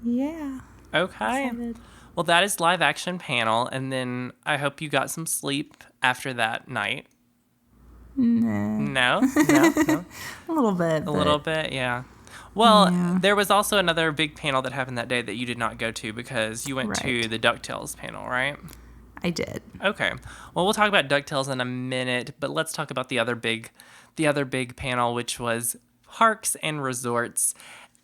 yeah. Okay. Excited. Well, that is live action panel. And then I hope you got some sleep after that night. Nah. No? A little bit. A little bit, yeah. Well, there was also another big panel that happened that day that you did not go to because you went to the DuckTales panel, right? I did. Okay. Well, we'll talk about DuckTales in a minute, but let's talk about the other big panel, which was parks and resorts.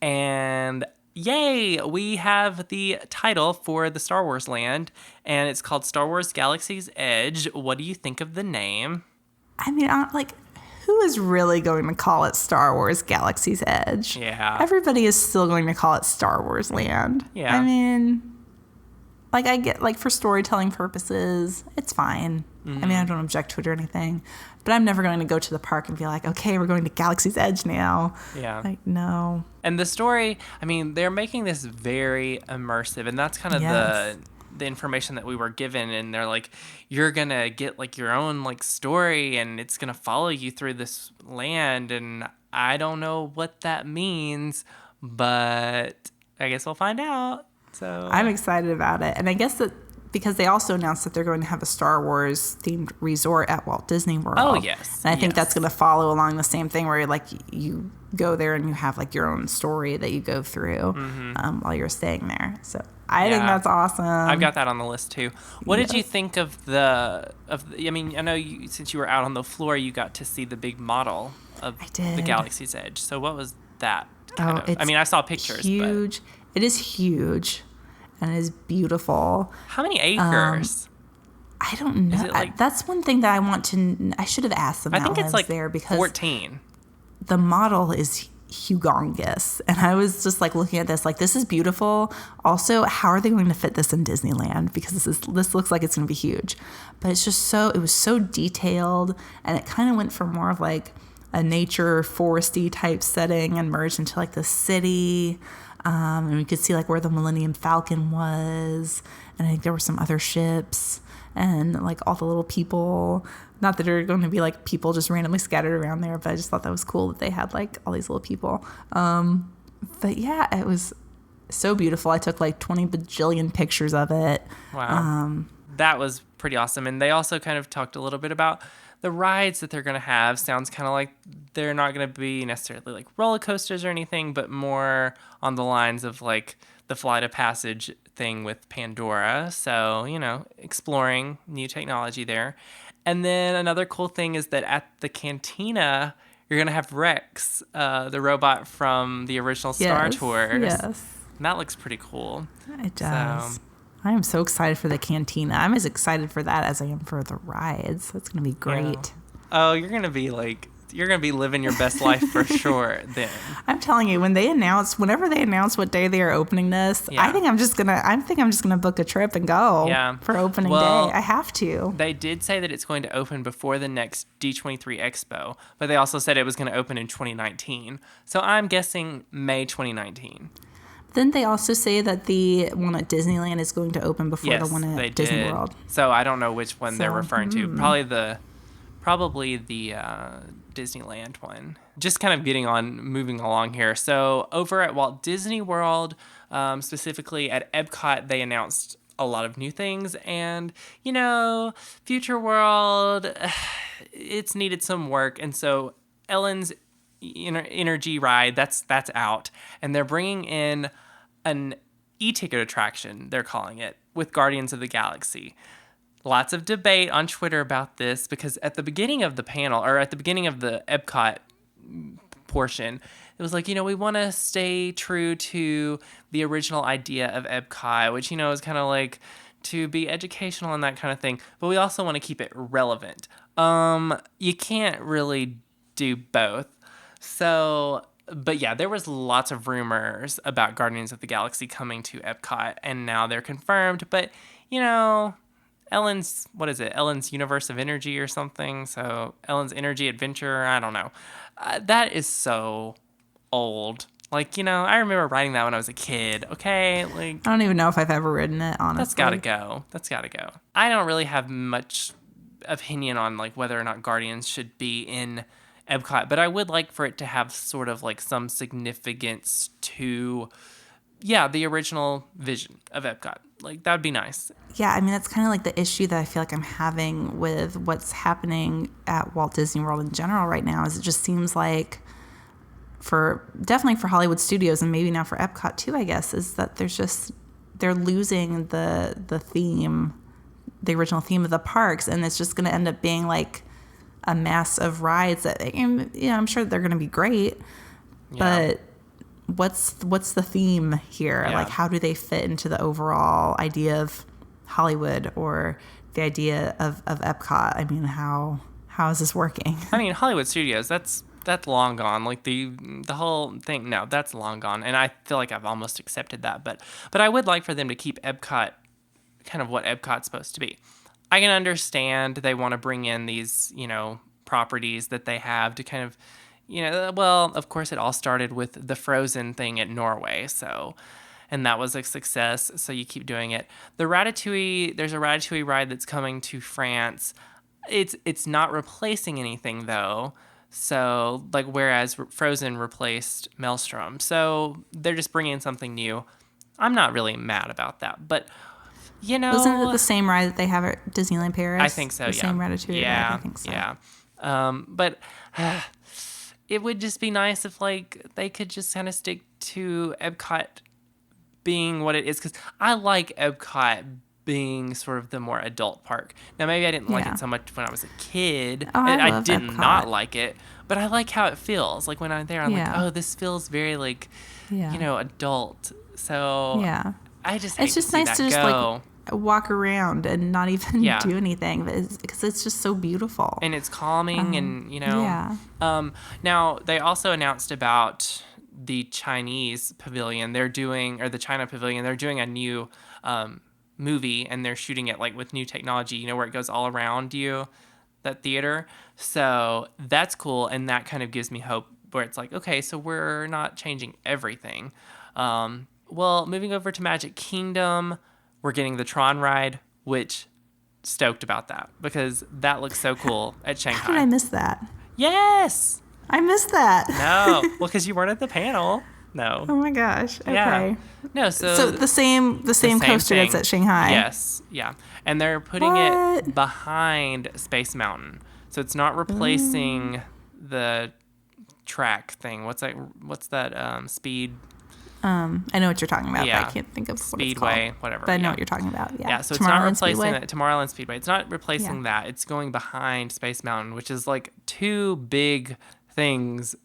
And yay, we have the title for the Star Wars land, and it's called Star Wars Galaxy's Edge. What do you think of the name? I mean, who is really going to call it Star Wars Galaxy's Edge? Yeah. Everybody is still going to call it Star Wars Land. Yeah. I mean, I get, for storytelling purposes, it's fine. Mm-hmm. I mean, I don't object to it or anything. But I'm never going to go to the park and be like, okay, we're going to Galaxy's Edge now. Yeah. No. And the story, I mean, they're making this very immersive, and that's kind of the information that we were given. And they're like, you're going to get, your own, story, and it's going to follow you through this land. And I don't know what that means, but I guess we'll find out. So I'm excited about it. And I guess that because they also announced that they're going to have a Star Wars themed resort at Walt Disney World. Oh, yes. And I think that's going to follow along the same thing where you go there and you have your own story that you go through while you're staying there. So I think that's awesome. I've got that on the list too. What did you think of I mean, I know since you were out on the floor, you got to see the big model of the Galaxy's Edge. So what was that? I mean, I saw pictures. Huge. But it is huge. And it is beautiful. How many acres? I don't know. That's one thing that I should have asked them. I think it's there because 14. The model is humongous, and I was just looking at this, this is beautiful. Also, how are they going to fit this in Disneyland? Because this looks like it's going to be huge, but it's just it was so detailed, and it kind of went from more of a nature foresty type setting and merged into the city. And we could see where the Millennium Falcon was, and I think there were some other ships and all the little people. Not that there are going to be people just randomly scattered around there, but I just thought that was cool that they had all these little people. But yeah, it was so beautiful. I took 20 bajillion pictures of it. Wow. That was pretty awesome. And they also kind of talked a little bit about the rides that they're going to have. Sounds kind of like they're not going to be necessarily roller coasters or anything, but more on the lines of the Flight of Passage thing with Pandora. So, exploring new technology there. And then another cool thing is that at the cantina, you're going to have Rex, the robot from the original Star Tours. Yes. And that looks pretty cool. It does. I am so excited for the cantina. I'm as excited for that as I am for the rides. That's going to be great. Yeah. Oh, you're going to be living your best life for sure then. I'm telling you, whenever they announce what day they are opening this, Yeah. I think I'm just gonna book a trip and go for opening day. I have to. They did say that it's going to open before the next D23 Expo, but they also said it was going to open in 2019. So I'm guessing May 2019. Didn't they also say that the one at Disneyland is going to open before the one at Disney World? So I don't know which one they're referring to. Probably the Disneyland one. Just kind of moving along here. So over at Walt Disney World, specifically at Epcot, they announced a lot of new things. And, Future World, it's needed some work. And so Ellen's Energy ride, that's out. And they're bringing in an e-ticket attraction, they're calling it, with Guardians of the Galaxy. Lots of debate on Twitter about this because at the beginning of the panel, or at the beginning of the Epcot portion, it was like, we want to stay true to the original idea of Epcot, which, is kind of like to be educational and that kind of thing. But we also want to keep it relevant. You can't really do both. So, but yeah, there was lots of rumors about Guardians of the Galaxy coming to Epcot, and now they're confirmed. But, Ellen's Universe of Energy or something. So Ellen's Energy Adventure, I don't know. That is so old. Like, I remember writing that when I was a kid. Okay, like I don't even know if I've ever written it, honestly. That's gotta go. I don't really have much opinion on like whether or not Guardians should be in Epcot, but I would like for it to have sort of like some significance to the original vision of Epcot. Like, that would be nice. Yeah, I mean, that's kind of like the issue that I feel like I'm having with what's happening at Walt Disney World in general right now is it just seems like definitely for Hollywood Studios and maybe now for Epcot too, I guess, is that they're losing the theme, the original theme of the parks, and it's just going to end up being like a mass of rides that, I'm sure they're going to be great, but what's the theme here? Yeah. Like, how do they fit into the overall idea of Hollywood or the idea of Epcot? I mean, how is this working? I mean, Hollywood Studios, that's long gone. Like the whole thing, no, that's long gone. And I feel like I've almost accepted that. But I would like for them to keep Epcot kind of what Epcot's supposed to be. I can understand they want to bring in these, properties that they have to kind of, well, of course it all started with the Frozen thing at Norway. So, and that was a success. So you keep doing it. There's a Ratatouille ride that's coming to France. It's not replacing anything though. So like, whereas Frozen replaced Maelstrom. So they're just bringing in something new. I'm not really mad about that, but Wasn't it the same ride that they have at Disneyland Paris? I think so, the same Ratatouille ride, I think so. Yeah. But it would just be nice if like they could just kind of stick to Epcot being what it is, because I like Epcot being sort of the more adult park. Now maybe I didn't like it so much when I was a kid. I did Epcot. not like it, but I like how it feels. Like when I'm there, I'm like, oh, this feels very like, adult. So I just hate it's just to see nice that to just go. like walk around and not even do anything, because it's just so beautiful and it's calming. And now they also announced about the Chinese pavilion. The China pavilion, they're doing a new movie, and they're shooting it like with new technology, where it goes all around you, that theater. So that's cool, and that kind of gives me hope, where it's like, okay, so we're not changing everything. Well, moving over to Magic Kingdom, we're getting the Tron ride, which stoked about that because that looks so cool at Shanghai. How did I miss that? Yes. I missed that. No. Well, because you weren't at the panel. No. Oh my gosh. Okay. Yeah. No, so the same coaster thing. that's at Shanghai. Yes. Yeah. And they're putting it behind Space Mountain. So it's not replacing the track thing. What's that speed? I know what you're talking about, Yeah. but I can't think of Speedway, what it's called. whatever. But I know what you're talking about. Yeah. Yeah, so it's not replacing Speedway. that. Tomorrowland Speedway. It's not replacing that. It's going behind Space Mountain, which is like two big things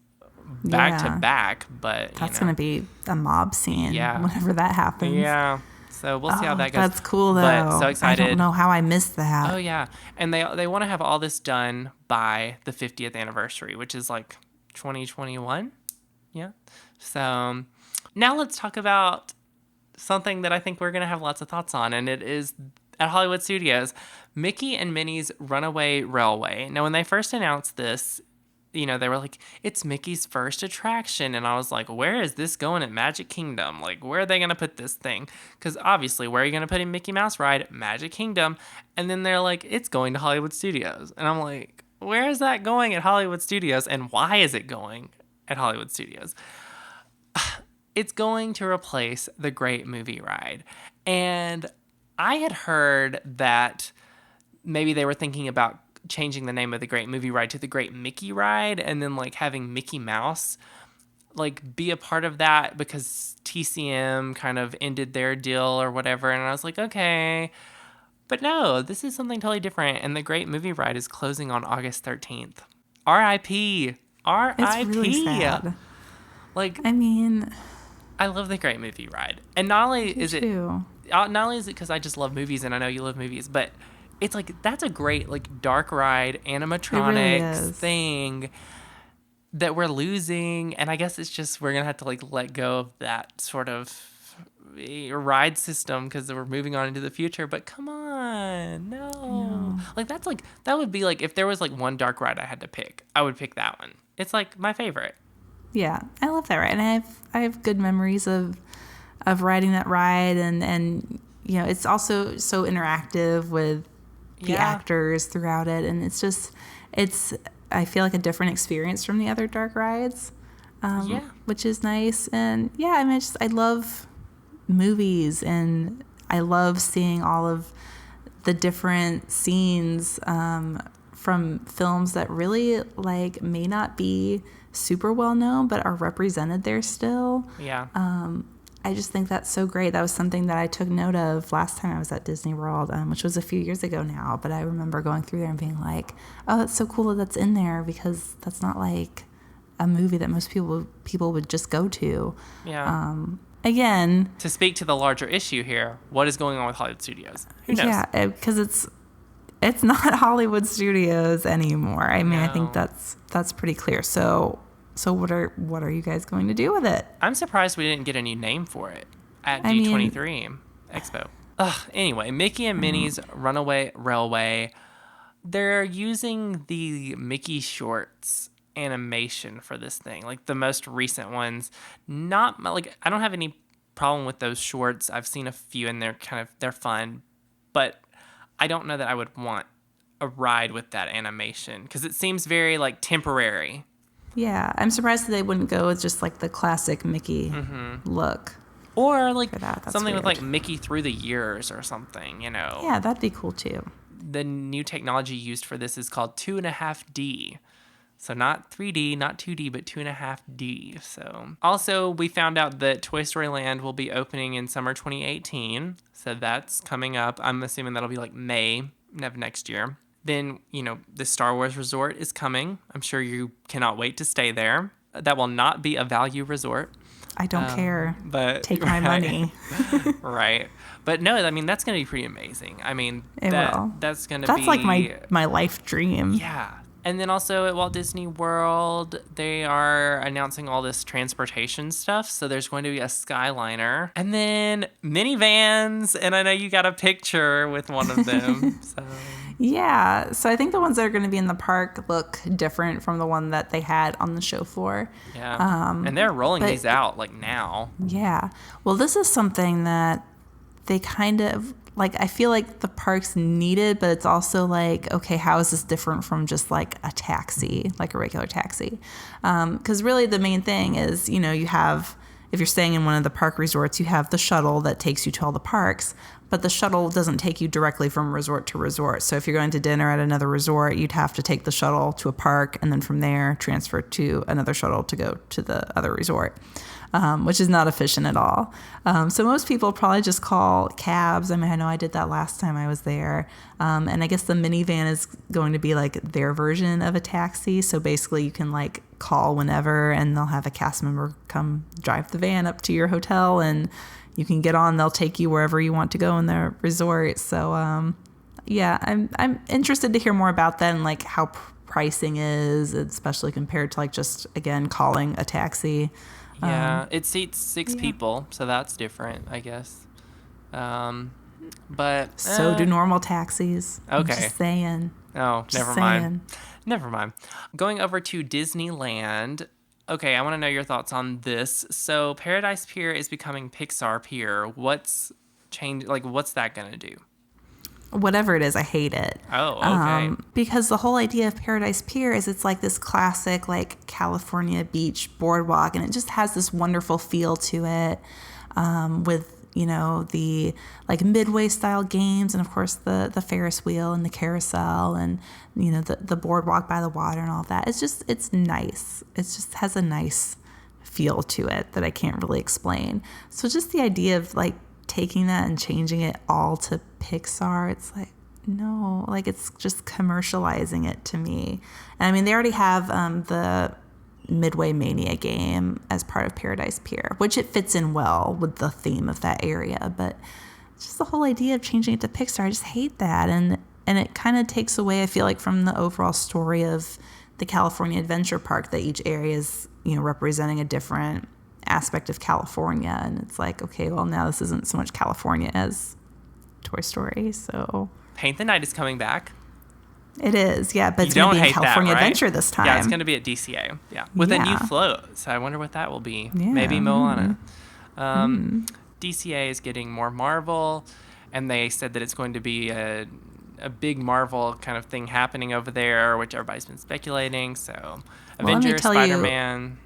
back to back. But that's going to be a mob scene Yeah. whenever that happens. Yeah. So we'll see how that goes. That's cool, though. But so excited. I don't know how I missed that. Oh, yeah. And they want to have all this done by the 50th anniversary, which is like 2021. Yeah. So now let's talk about something that I think we're going to have lots of thoughts on, and it is at Hollywood Studios, Mickey and Minnie's Runaway Railway. Now, when they first announced this, they were like, it's Mickey's first attraction. And I was like, where is this going at Magic Kingdom? Like, where are they going to put this thing? Because obviously, where are you going to put a Mickey Mouse ride? Magic Kingdom. And then they're like, it's going to Hollywood Studios. And I'm like, where is that going at Hollywood Studios? And why is it going at Hollywood Studios? It's going to replace the Great Movie Ride. And I had heard that maybe they were thinking about changing the name of the Great Movie Ride to the Great Mickey Ride, and then like having Mickey Mouse like be a part of that because TCM kind of ended their deal or whatever. And I was like, okay. But no, this is something totally different. And the Great Movie Ride is closing on August 13th. R.I.P. R.I.P. It's really sad. Like, I mean, I love the Great Movie Ride. And not only is it because I just love movies and I know you love movies, but it's like, that's a great like dark ride animatronics thing that we're losing. And I guess it's just, we're going to have to like let go of that sort of ride system because we're moving on into the future. But come on, no. Like that would be like, if there was like one dark ride I had to pick, I would pick that one. It's like my favorite. Yeah, I love that ride. And I have good memories of riding that ride, and it's also so interactive with the actors throughout it, and it's I feel like a different experience from the other dark rides, which is nice. And I mean, I love movies, and I love seeing all of the different scenes from films that really like may not be super well known but are represented there still. I just think that's so great. That was something that I took note of last time I was at Disney World, which was a few years ago now, but I remember going through there and being like, oh, that's so cool that that's in there, because that's not like a movie that most people would just go to. Again, to speak to the larger issue here, what is going on with Hollywood Studios? Who knows? Because it's not Hollywood Studios anymore. I mean, I think that's pretty clear. So what are you guys going to do with it? I'm surprised we didn't get a new name for it at D23 Expo. Anyway, Mickey and Minnie's Runaway Railway. They're using the Mickey shorts animation for this thing, like the most recent ones. Not like, I don't have any problem with those shorts. I've seen a few and they're fun, but I don't know that I would want a ride with that animation because it seems very like temporary. Yeah, I'm surprised that they wouldn't go with just like the classic Mickey look. Or like something with like Mickey through the years or something, Yeah, that'd be cool too. The new technology used for this is called 2.5D. So not 3D, not 2D, but 2.5D. So also we found out that Toy Story Land will be opening in summer 2018. So that's coming up. I'm assuming that'll be like May of next year. Then, the Star Wars Resort is coming. I'm sure you cannot wait to stay there. That will not be a value resort. I don't care. But take my money. Right. But no, I mean, that's going to be pretty amazing. I mean, that's going to be... That's like my life dream. Yeah. And then also at Walt Disney World, they are announcing all this transportation stuff. So there's going to be a Skyliner and then minivans. And I know you got a picture with one of them. So... Yeah, so I think the ones that are going to be in the park look different from the one that they had on the show floor. Yeah, and they're rolling these out like now. Yeah, well, this is something that they kind of like. I feel like the parks need it, but it's also like, okay, how is this different from just like a taxi, like a regular taxi? Because really, the main thing is, you have, if you're staying in one of the park resorts, you have the shuttle that takes you to all the parks. But the shuttle doesn't take you directly from resort to resort. So if you're going to dinner at another resort, you'd have to take the shuttle to a park and then from there transfer to another shuttle to go to the other resort, which is not efficient at all. So most people probably just call cabs. I mean, I know I did that last time I was there. And I guess the minivan is going to be like their version of a taxi. So basically you can like call whenever and they'll have a cast member come drive the van up to your hotel and you can get on. They'll take you wherever you want to go in the resort. So yeah, I'm interested to hear more about that and like how pricing is, especially compared to like just again calling a taxi. Yeah, it seats 6 people, so that's different, I guess. But So do normal taxis. Okay. I'm just saying. Oh, Just never saying. mind. Never mind. Going over to Disneyland. Okay, I want to know your thoughts on this. So Paradise Pier is becoming Pixar Pier. What's changed? Like, what's that gonna do? Whatever it is, I hate it. Oh, okay. Because the whole idea of Paradise Pier is it's like this classic like California beach boardwalk, and it just has this wonderful feel to it, with the like midway style games, and of course the Ferris wheel and the carousel, and the boardwalk by the water and all of that. It's nice. It just has a nice feel to it that I can't really explain. So just the idea of like taking that and changing it all to Pixar, it's like, no, like it's just commercializing it to me. And I mean, they already have the Midway Mania game as part of Paradise Pier, which it fits in well with the theme of that area. But just the whole idea of changing it to Pixar, I just hate that. And it kind of takes away, I feel like, from the overall story of the California Adventure Park, that each area is, representing a different aspect of California. And it's like, okay, well, now this isn't so much California as Toy Story. So Paint the Night is coming back. it is, yeah, but it's You going don't to be a hate that, California right? Adventure this time. Yeah, it's going to be at DCA. Yeah, with a new Yeah. float. So I wonder what that will be. Yeah. Maybe Moana. DCA is getting more Marvel, and they said that it's going to be a big Marvel kind of thing happening over there, which everybody's been speculating. So Well, let me Avengers, tell you, Spider-Man.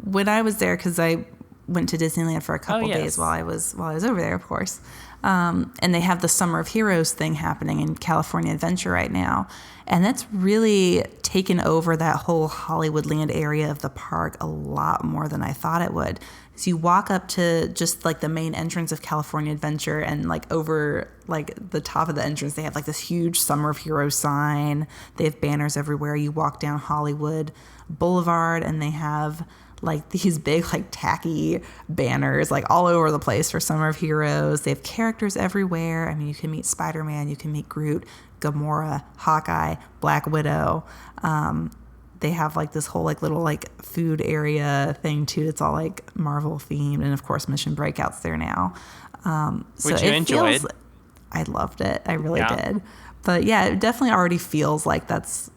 When I was there, because I went to Disneyland for a couple yes. days while I was over there, of course. And they have the Summer of Heroes thing happening in California Adventure right now. And that's really taken over that whole Hollywoodland area of the park a lot more than I thought it would. So you walk up to just like the main entrance of California Adventure, and like over like the top of the entrance, they have like this huge Summer of Heroes sign. They have banners everywhere. You walk down Hollywood Boulevard, and they have like these big like tacky banners like all over the place for Summer of Heroes. They have characters everywhere. I mean, you can meet Spider-Man, you can meet Groot, Gamora, Hawkeye, Black Widow. They have like this whole like little like food area thing too. It's all like Marvel themed, and of course Mission Breakout's there now. Which you enjoyed. I loved it. I really Yeah. did. But yeah, it definitely already feels like that's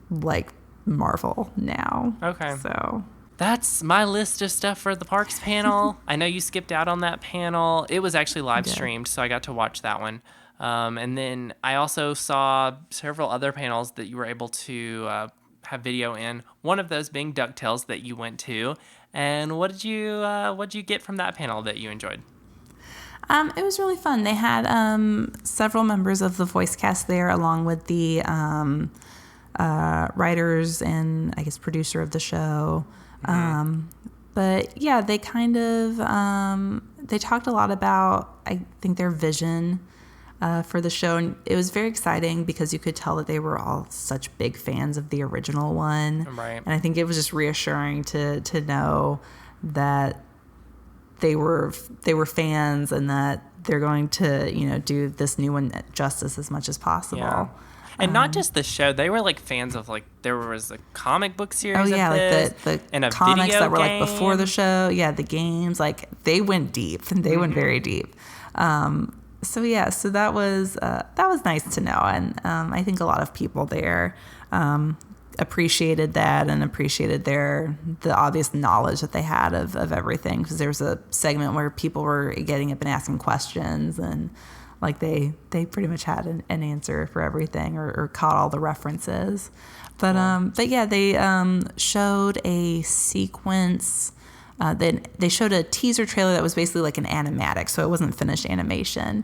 like Marvel now. Okay. So That's my list of stuff for the parks panel. I know you skipped out on that panel. It was actually live streamed, so I got to watch that one. And then I also saw several other panels that you were able to have video in. One of those being DuckTales that you went to. And what did you get from that panel that you enjoyed? it was really fun. They had several members of the voice cast there, along with the writers and I guess producer of the show. But yeah, they kind of they talked a lot about, I think, their vision for the show, and it was very exciting because you could tell that they were all such big fans of the original one. Right. And I think it was just reassuring to know that they were fans, and that they're going to do this new one justice as much as possible. Yeah. And not just the show; they were like fans of like there was a comic book series. Oh yeah, of this, like the and a comics video that were game. like before the show. Yeah, the games, like they went deep, and they went very deep. So yeah, so that was nice to know, and I think a lot of people there appreciated that, and appreciated the obvious knowledge that they had of everything, because there was a segment where people were getting up and asking questions, and like they pretty much had an answer for everything, or caught all the references. But yeah, they showed a sequence. Then they showed a teaser trailer that was basically like an animatic, so it wasn't finished animation.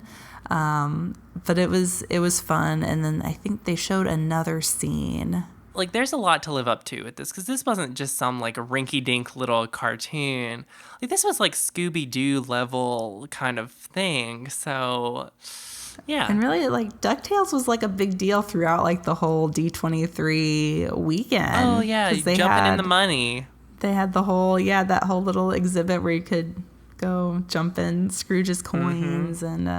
But it was fun, and then I think they showed another scene. Like, there's a lot to live up to with this, because this wasn't just some like rinky-dink little cartoon. Like, this was like Scooby-Doo level kind of thing. So yeah. And really, like, DuckTales was like a big deal throughout like the whole D23 weekend. Oh yeah, 'cause they jumping in had- the money. They had that whole little exhibit where you could go jump in Scrooge's coins. And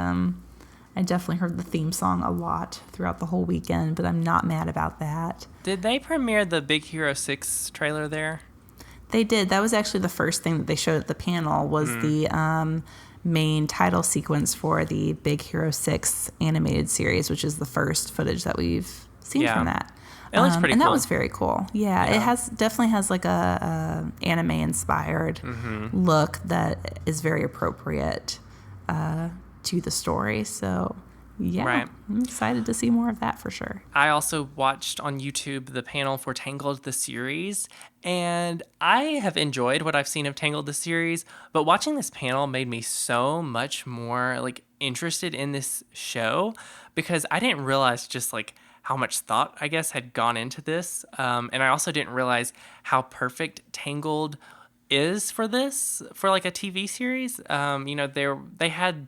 I definitely heard the theme song a lot throughout the whole weekend, but I'm not mad about that. Did they premiere the Big Hero 6 trailer there? They did. That was actually the first thing that they showed at the panel was the main title sequence for the Big Hero 6 animated series, which is the first footage that we've seen from that. It looks pretty and cool. That was very cool. Yeah, it definitely has like a anime inspired look that is very appropriate to the story. So yeah, I'm excited to see more of that for sure. I also watched on YouTube the panel for Tangled the series, and I have enjoyed what I've seen of Tangled the series, but watching this panel made me so much more like interested in this show because I didn't realize just like how much thought, I guess, had gone into this. And I also didn't realize how perfect Tangled is for this, for like a TV series. They had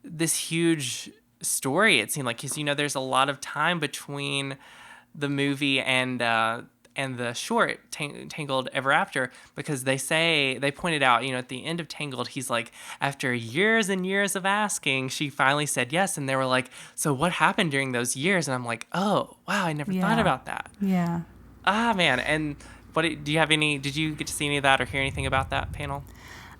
this huge story, it seemed like, because, there's a lot of time between the movie and the short Tangled Ever After, because they pointed out, at the end of Tangled, he's like, after years and years of asking, she finally said yes. And they were like, so what happened during those years? And I'm like, oh, wow, I never thought about that. Yeah. Ah, man. And did you get to see any of that or hear anything about that panel?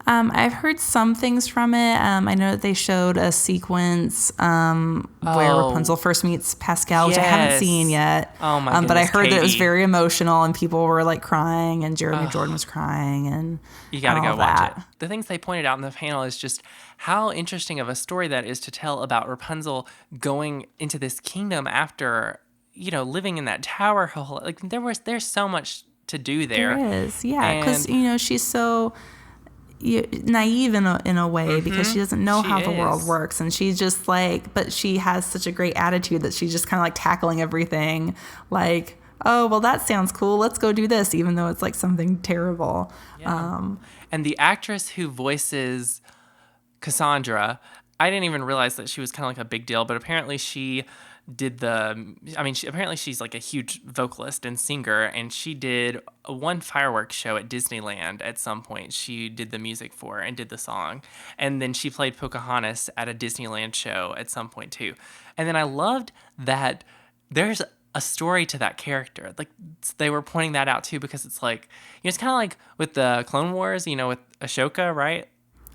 I've heard some things from it. I know that they showed a sequence where Rapunzel first meets Pascal, which I haven't seen yet. Oh my goodness, but I heard Katie. that it was very emotional and people were like crying and Jeremy Jordan was crying and you gotta and go all watch that. it. The things they pointed out in the panel is just how interesting of a story that is to tell about Rapunzel going into this kingdom after living in that tower. Like there's so much to do there. There is, yeah, because she's so naive in a way because she doesn't know how the world works, and she's just like, but she has such a great attitude that she's just kind of like tackling everything like, oh well, that sounds cool, let's go do this, even though it's like something terrible. And the actress who voices Cassandra, I didn't even realize that she was kind of like a big deal, but apparently she did apparently she's like a huge vocalist and singer, and she did one fireworks show at Disneyland at some point. She did the music for and did the song, and then she played Pocahontas at a Disneyland show at some point too. And then I loved that there's a story to that character. Like they were pointing that out too, because it's like, it's kind of like with the Clone Wars, with Ashoka, right?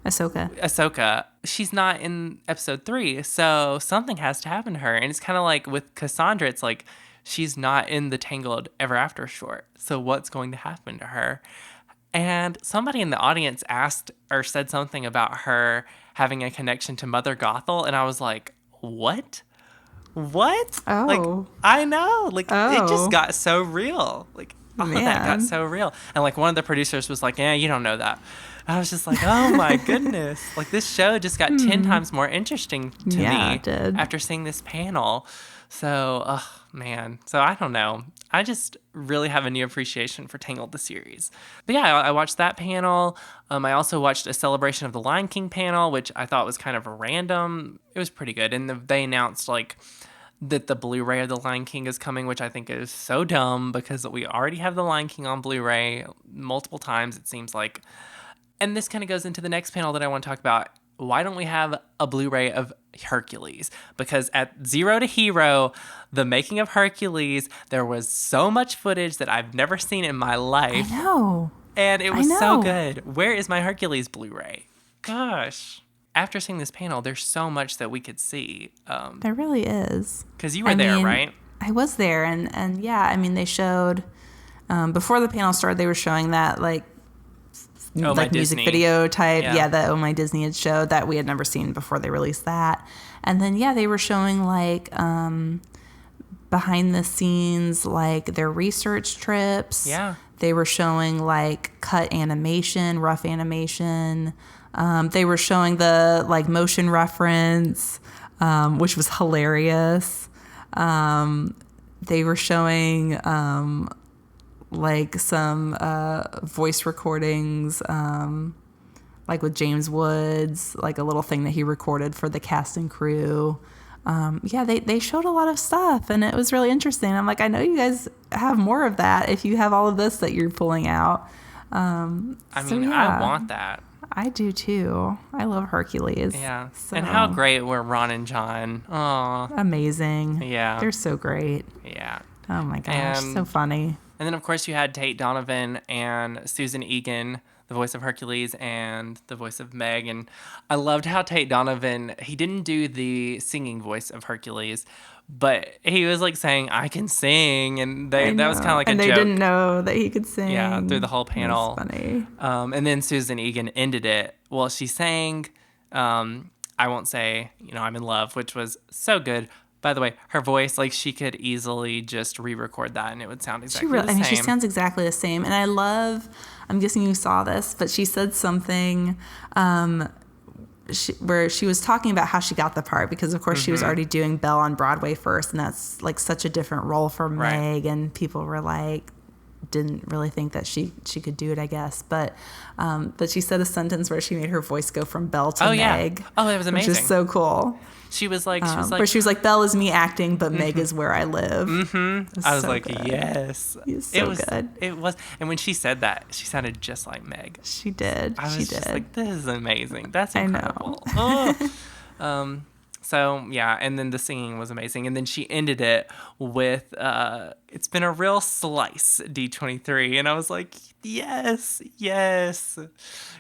Ahsoka, she's not in episode 3, so something has to happen to her. And it's kind of like with Cassandra, it's like she's not in the Tangled Ever After short, so what's going to happen to her? And somebody in the audience asked or said something about her having a connection to Mother Gothel, and I was like, what? What? Oh. Like, I know. Like, It just got so real. Like, all of that got so real. And, like, one of the producers was like, you don't know that. I was just like, oh, my goodness. Like, this show just got 10 times more interesting to me it did. after seeing this panel. So, man. So, I don't know. I just really have a new appreciation for Tangled the series. But, yeah, I watched that panel. I also watched a Celebration of the Lion King panel, which I thought was kind of random. It was pretty good. And they announced, like, that the Blu-ray of The Lion King is coming, which I think is so dumb because we already have The Lion King on Blu-ray multiple times, it seems like. And this kind of goes into the next panel that I want to talk about. Why don't we have a Blu-ray of Hercules? Because at Zero to Hero, the making of Hercules, there was so much footage that I've never seen in my life. I know. And it was so good. Where is my Hercules Blu-ray? Gosh. After seeing this panel, there's so much that we could see. There really is. Because you were there, right? I was there. And yeah, I mean, they showed, before the panel started, they were showing that, like music Disney video type. Yeah, that Oh My Disney had showed that we had never seen before they released that. And then, they were showing, like, behind the scenes, like, their research trips. Yeah. They were showing, like, cut animation, rough animation. They were showing the, like, motion reference, which was hilarious. They were showing, like, some voice recordings, like with James Woods, like a little thing that he recorded for the cast and crew. They showed a lot of stuff, and it was really interesting. I'm like, I know you guys have more of that if you have all of this that you're pulling out. I want that. I do too. I love Hercules. Yeah. So And how great were Ron and John. Oh, amazing. yeah. They're so great. Yeah. Oh my gosh, so And funny. And then, of course, you had Tate Donovan and Susan Egan, the voice of Hercules and the voice of Meg. And I loved how Tate Donovan, he didn't do the singing voice of Hercules, but he was like saying, I can sing. And I that was kind of know. like And a they joke. didn't know that he could sing. Yeah, through the whole It was panel. funny. And then Susan Egan ended it. Well, she sang, I Won't Say, I'm in Love, which was so good. By the way, her voice, like she could easily just re-record that and it would sound exactly the same. She sounds exactly the same. And I love, I'm guessing you saw this, but she said something where she was talking about how she got the part because, of course, she was already doing Belle on Broadway first. And that's like such a different role for Meg. And people were like, didn't really think that she could do it, I guess. But she said a sentence where she made her voice go from Belle to Meg. Oh, that was amazing. Which is so cool. She was like, where she was like, Belle is me acting, but Meg is where I live. I was so like, good. Yes. It was so good. It was. And when she said that, she sounded just like Meg. She did. I was just like, this is amazing. That's incredible. I know. Oh. So, yeah, and then the singing was amazing. And then she ended it with, it's been a real slice, D23. And I was like, yes.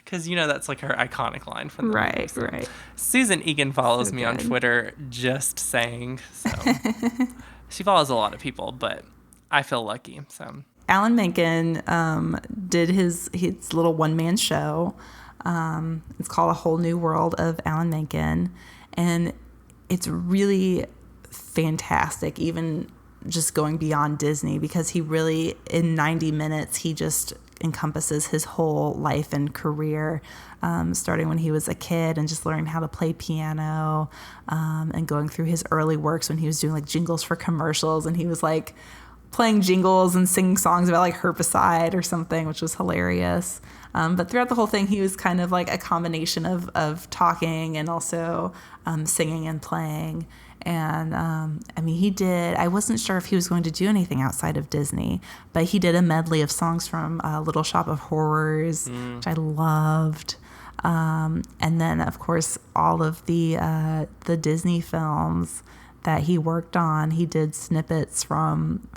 Because, that's like her iconic line from the movie. So. Right. Susan Egan follows me on Twitter just saying. So she follows a lot of people, but I feel lucky. So Alan Menken did his little one-man show. It's called A Whole New World of Alan Menken. And it's really fantastic, even just going beyond Disney, because he really, in 90 minutes, he just encompasses his whole life and career, starting when he was a kid and just learning how to play piano, and going through his early works when he was doing like jingles for commercials, and he was like playing jingles and singing songs about like herbicide or something, which was hilarious. But throughout the whole thing, he was kind of like a combination of talking and also singing and playing. And I wasn't sure if he was going to do anything outside of Disney, but he did a medley of songs from Little Shop of Horrors, which I loved. And then, of course, all of the Disney films that he worked on. He did snippets from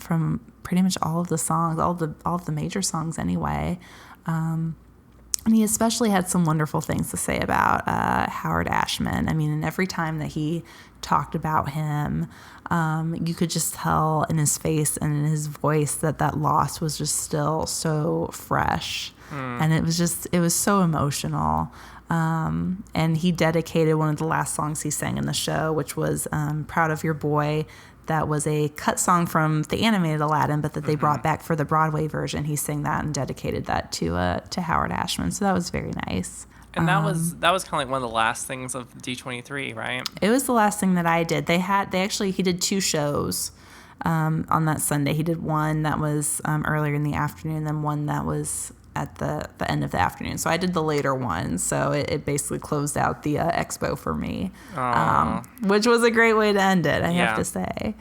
pretty much all of the songs, all of the major songs anyway. And he especially had some wonderful things to say about Howard Ashman. I mean, and every time that he talked about him, you could just tell in his face and in his voice that loss was just still so fresh. And it was so emotional. And he dedicated one of the last songs he sang in the show, which was Proud of Your Boy. That was a cut song from the animated Aladdin, but that they brought back for the Broadway version. He sang that and dedicated that to Howard Ashman. So that was very nice. And that was kind of like one of the last things of D23, right? It was the last thing that I did. He did 2 shows on that Sunday. He did one that was earlier in the afternoon, and then one that was at the end of the afternoon. So I did the later one. So it basically closed out the expo for me, which was a great way to end it, I have to say.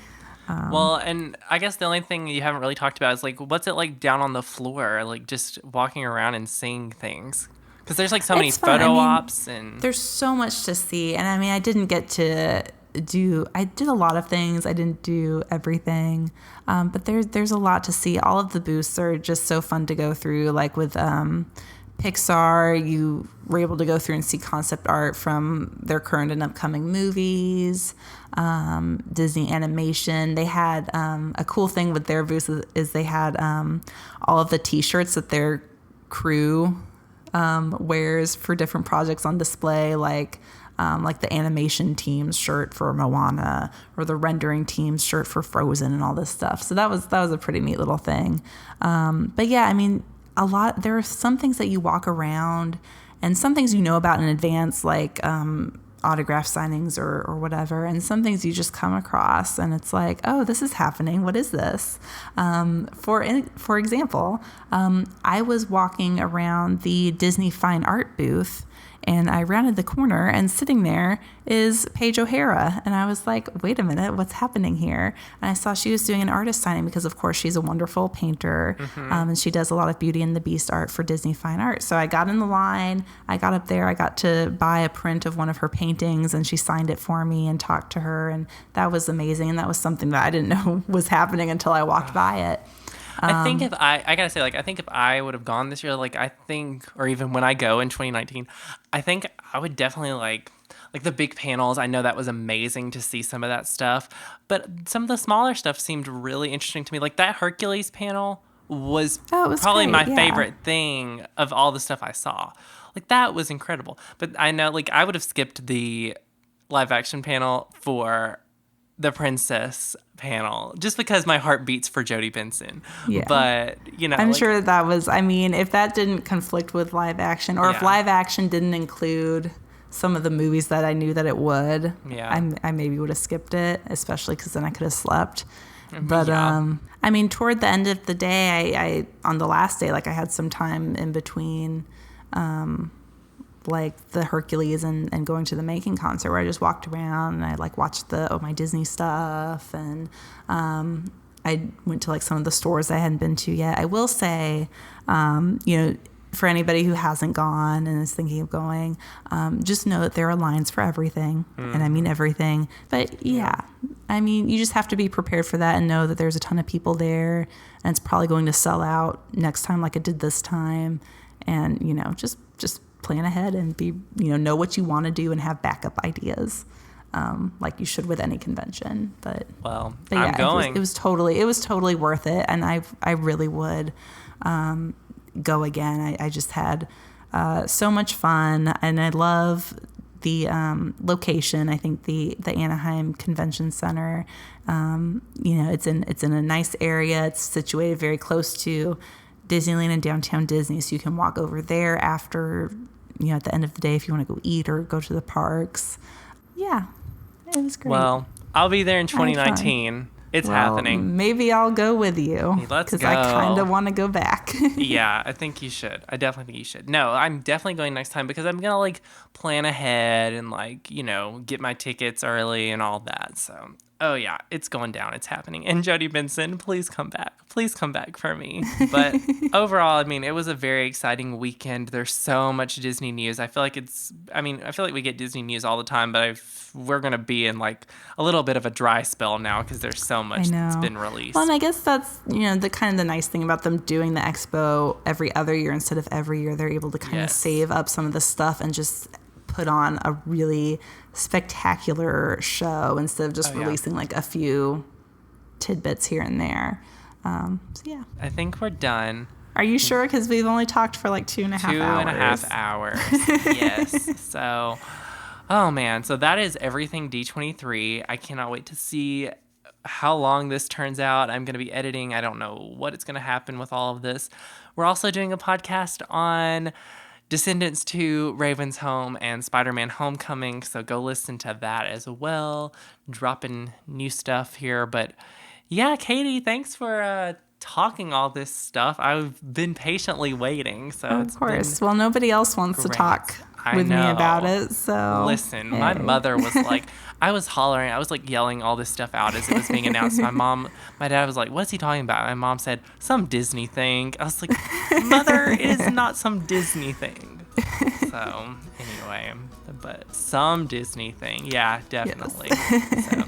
Well, and I guess the only thing you haven't really talked about is like, what's it like down on the floor, like just walking around and seeing things? Because there's like so many photo ops and there's so much to see. And I mean, I didn't get to I did a lot of things. I didn't do everything. But there's a lot to see. All of the booths are just so fun to go through. Like with Pixar, you were able to go through and see concept art from their current and upcoming movies. Disney Animation, they had a cool thing with their booth is they had all of the T-shirts that their crew wears for different projects on display, like the animation team's shirt for Moana or the rendering team's shirt for Frozen and all this stuff. So that was a pretty neat little thing. But yeah, I mean, there are some things that you walk around and some things you know about in advance, like autograph signings or whatever. And some things you just come across and it's like, oh, this is happening. What is this? For example, I was walking around the Disney Fine Art booth and I rounded the corner and sitting there is Paige O'Hara. And I was like, wait a minute, what's happening here? And I saw she was doing an artist signing because, of course, she's a wonderful painter. And she does a lot of Beauty and the Beast art for Disney Fine Art. So I got in the line. I got up there. I got to buy a print of one of her paintings and she signed it for me and talked to her. And that was amazing. And that was something that I didn't know was happening until I walked by it. I think if I gotta say, like, I think if I would have gone this year, like, I think, or even when I go in 2019, I think I would definitely like the big panels. I know that was amazing to see some of that stuff, but some of the smaller stuff seemed really interesting to me. Like that Hercules panel was probably great, my favorite thing of all the stuff I saw. Like that was incredible. But I know, like, I would have skipped the live action panel for the princess panel just because my heart beats for Jodie Benson. Yeah. But, I'm sure that was, I mean, if that didn't conflict with live action or if live action didn't include some of the movies that I knew that it would, I maybe would have skipped it, especially because then I could have slept. But, I mean, toward the end of the day, I on the last day, like I had some time in between, like the Hercules and going to the making concert where I just walked around and I like watched my Disney stuff and I went to like some of the stores I hadn't been to yet. I will say, for anybody who hasn't gone and is thinking of going, just know that there are lines for everything. And I mean everything. But I mean, you just have to be prepared for that and know that there's a ton of people there and it's probably going to sell out next time like it did this time. And, just plan ahead and be, know what you want to do and have backup ideas, like you should with any convention. But yeah, I'm going. It was totally worth it, and I really would go again. I just had so much fun, and I love the location. I think the Anaheim Convention Center. It's in a nice area. It's situated very close to Disneyland and Downtown Disney, so you can walk over there after, at the end of the day if you want to go eat or go to the parks. Yeah, it was great. Well, I'll be there in 2019. It's happening. Maybe I'll go with you. Let's go. Because I kind of want to go back. Yeah, I think you should. I definitely think you should. No, I'm definitely going next time because I'm going to plan ahead and get my tickets early and all that. So, oh yeah, it's going down. It's happening. And Jodie Benson, please come back. Please come back for me. But overall, I mean, it was a very exciting weekend. There's so much Disney news. I feel like we get Disney news all the time, but we're going to be in a little bit of a dry spell now because there's so much that's been released. Well, and I guess that's, the kind of the nice thing about them doing the expo every other year instead of every year. They're able to kind of save up some of the stuff and just put on a really spectacular show instead of just releasing a few tidbits here and there. So yeah, I think we're done. Are you sure? Because we've only talked for 2.5 hours. 2.5 hours. Yes. So, oh man. So that is everything D23. I cannot wait to see how long this turns out. I'm going to be editing. I don't know what it's going to happen with all of this. We're also doing a podcast on Descendants 2, Raven's Home, and Spider-Man Homecoming, so go listen to that as well. Dropping new stuff here, but yeah, Katie, thanks for talking all this stuff. I've been patiently waiting, so of course. Well, nobody else wants to talk with me about it, so listen. My mother was I was hollering, I was yelling all this stuff out as it was being announced. My dad was like, "What's he talking about?" My mom said, "Some Disney thing." I was like, "Mother, it is not some Disney thing." So anyway, but some Disney thing, yeah, definitely. Yes.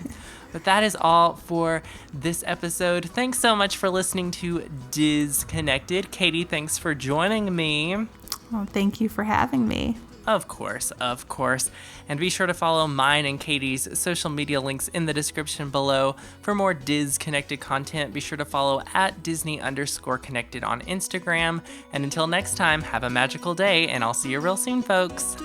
But that is all for this episode. Thanks so much for listening to Diz Connected. Katie, thanks for joining me. Well, thank you for having me. Of course. And be sure to follow mine and Katie's social media links in the description below. For more Diz Connected content, be sure to follow at Disney_Connected on Instagram. And until next time, have a magical day, and I'll see you real soon, folks.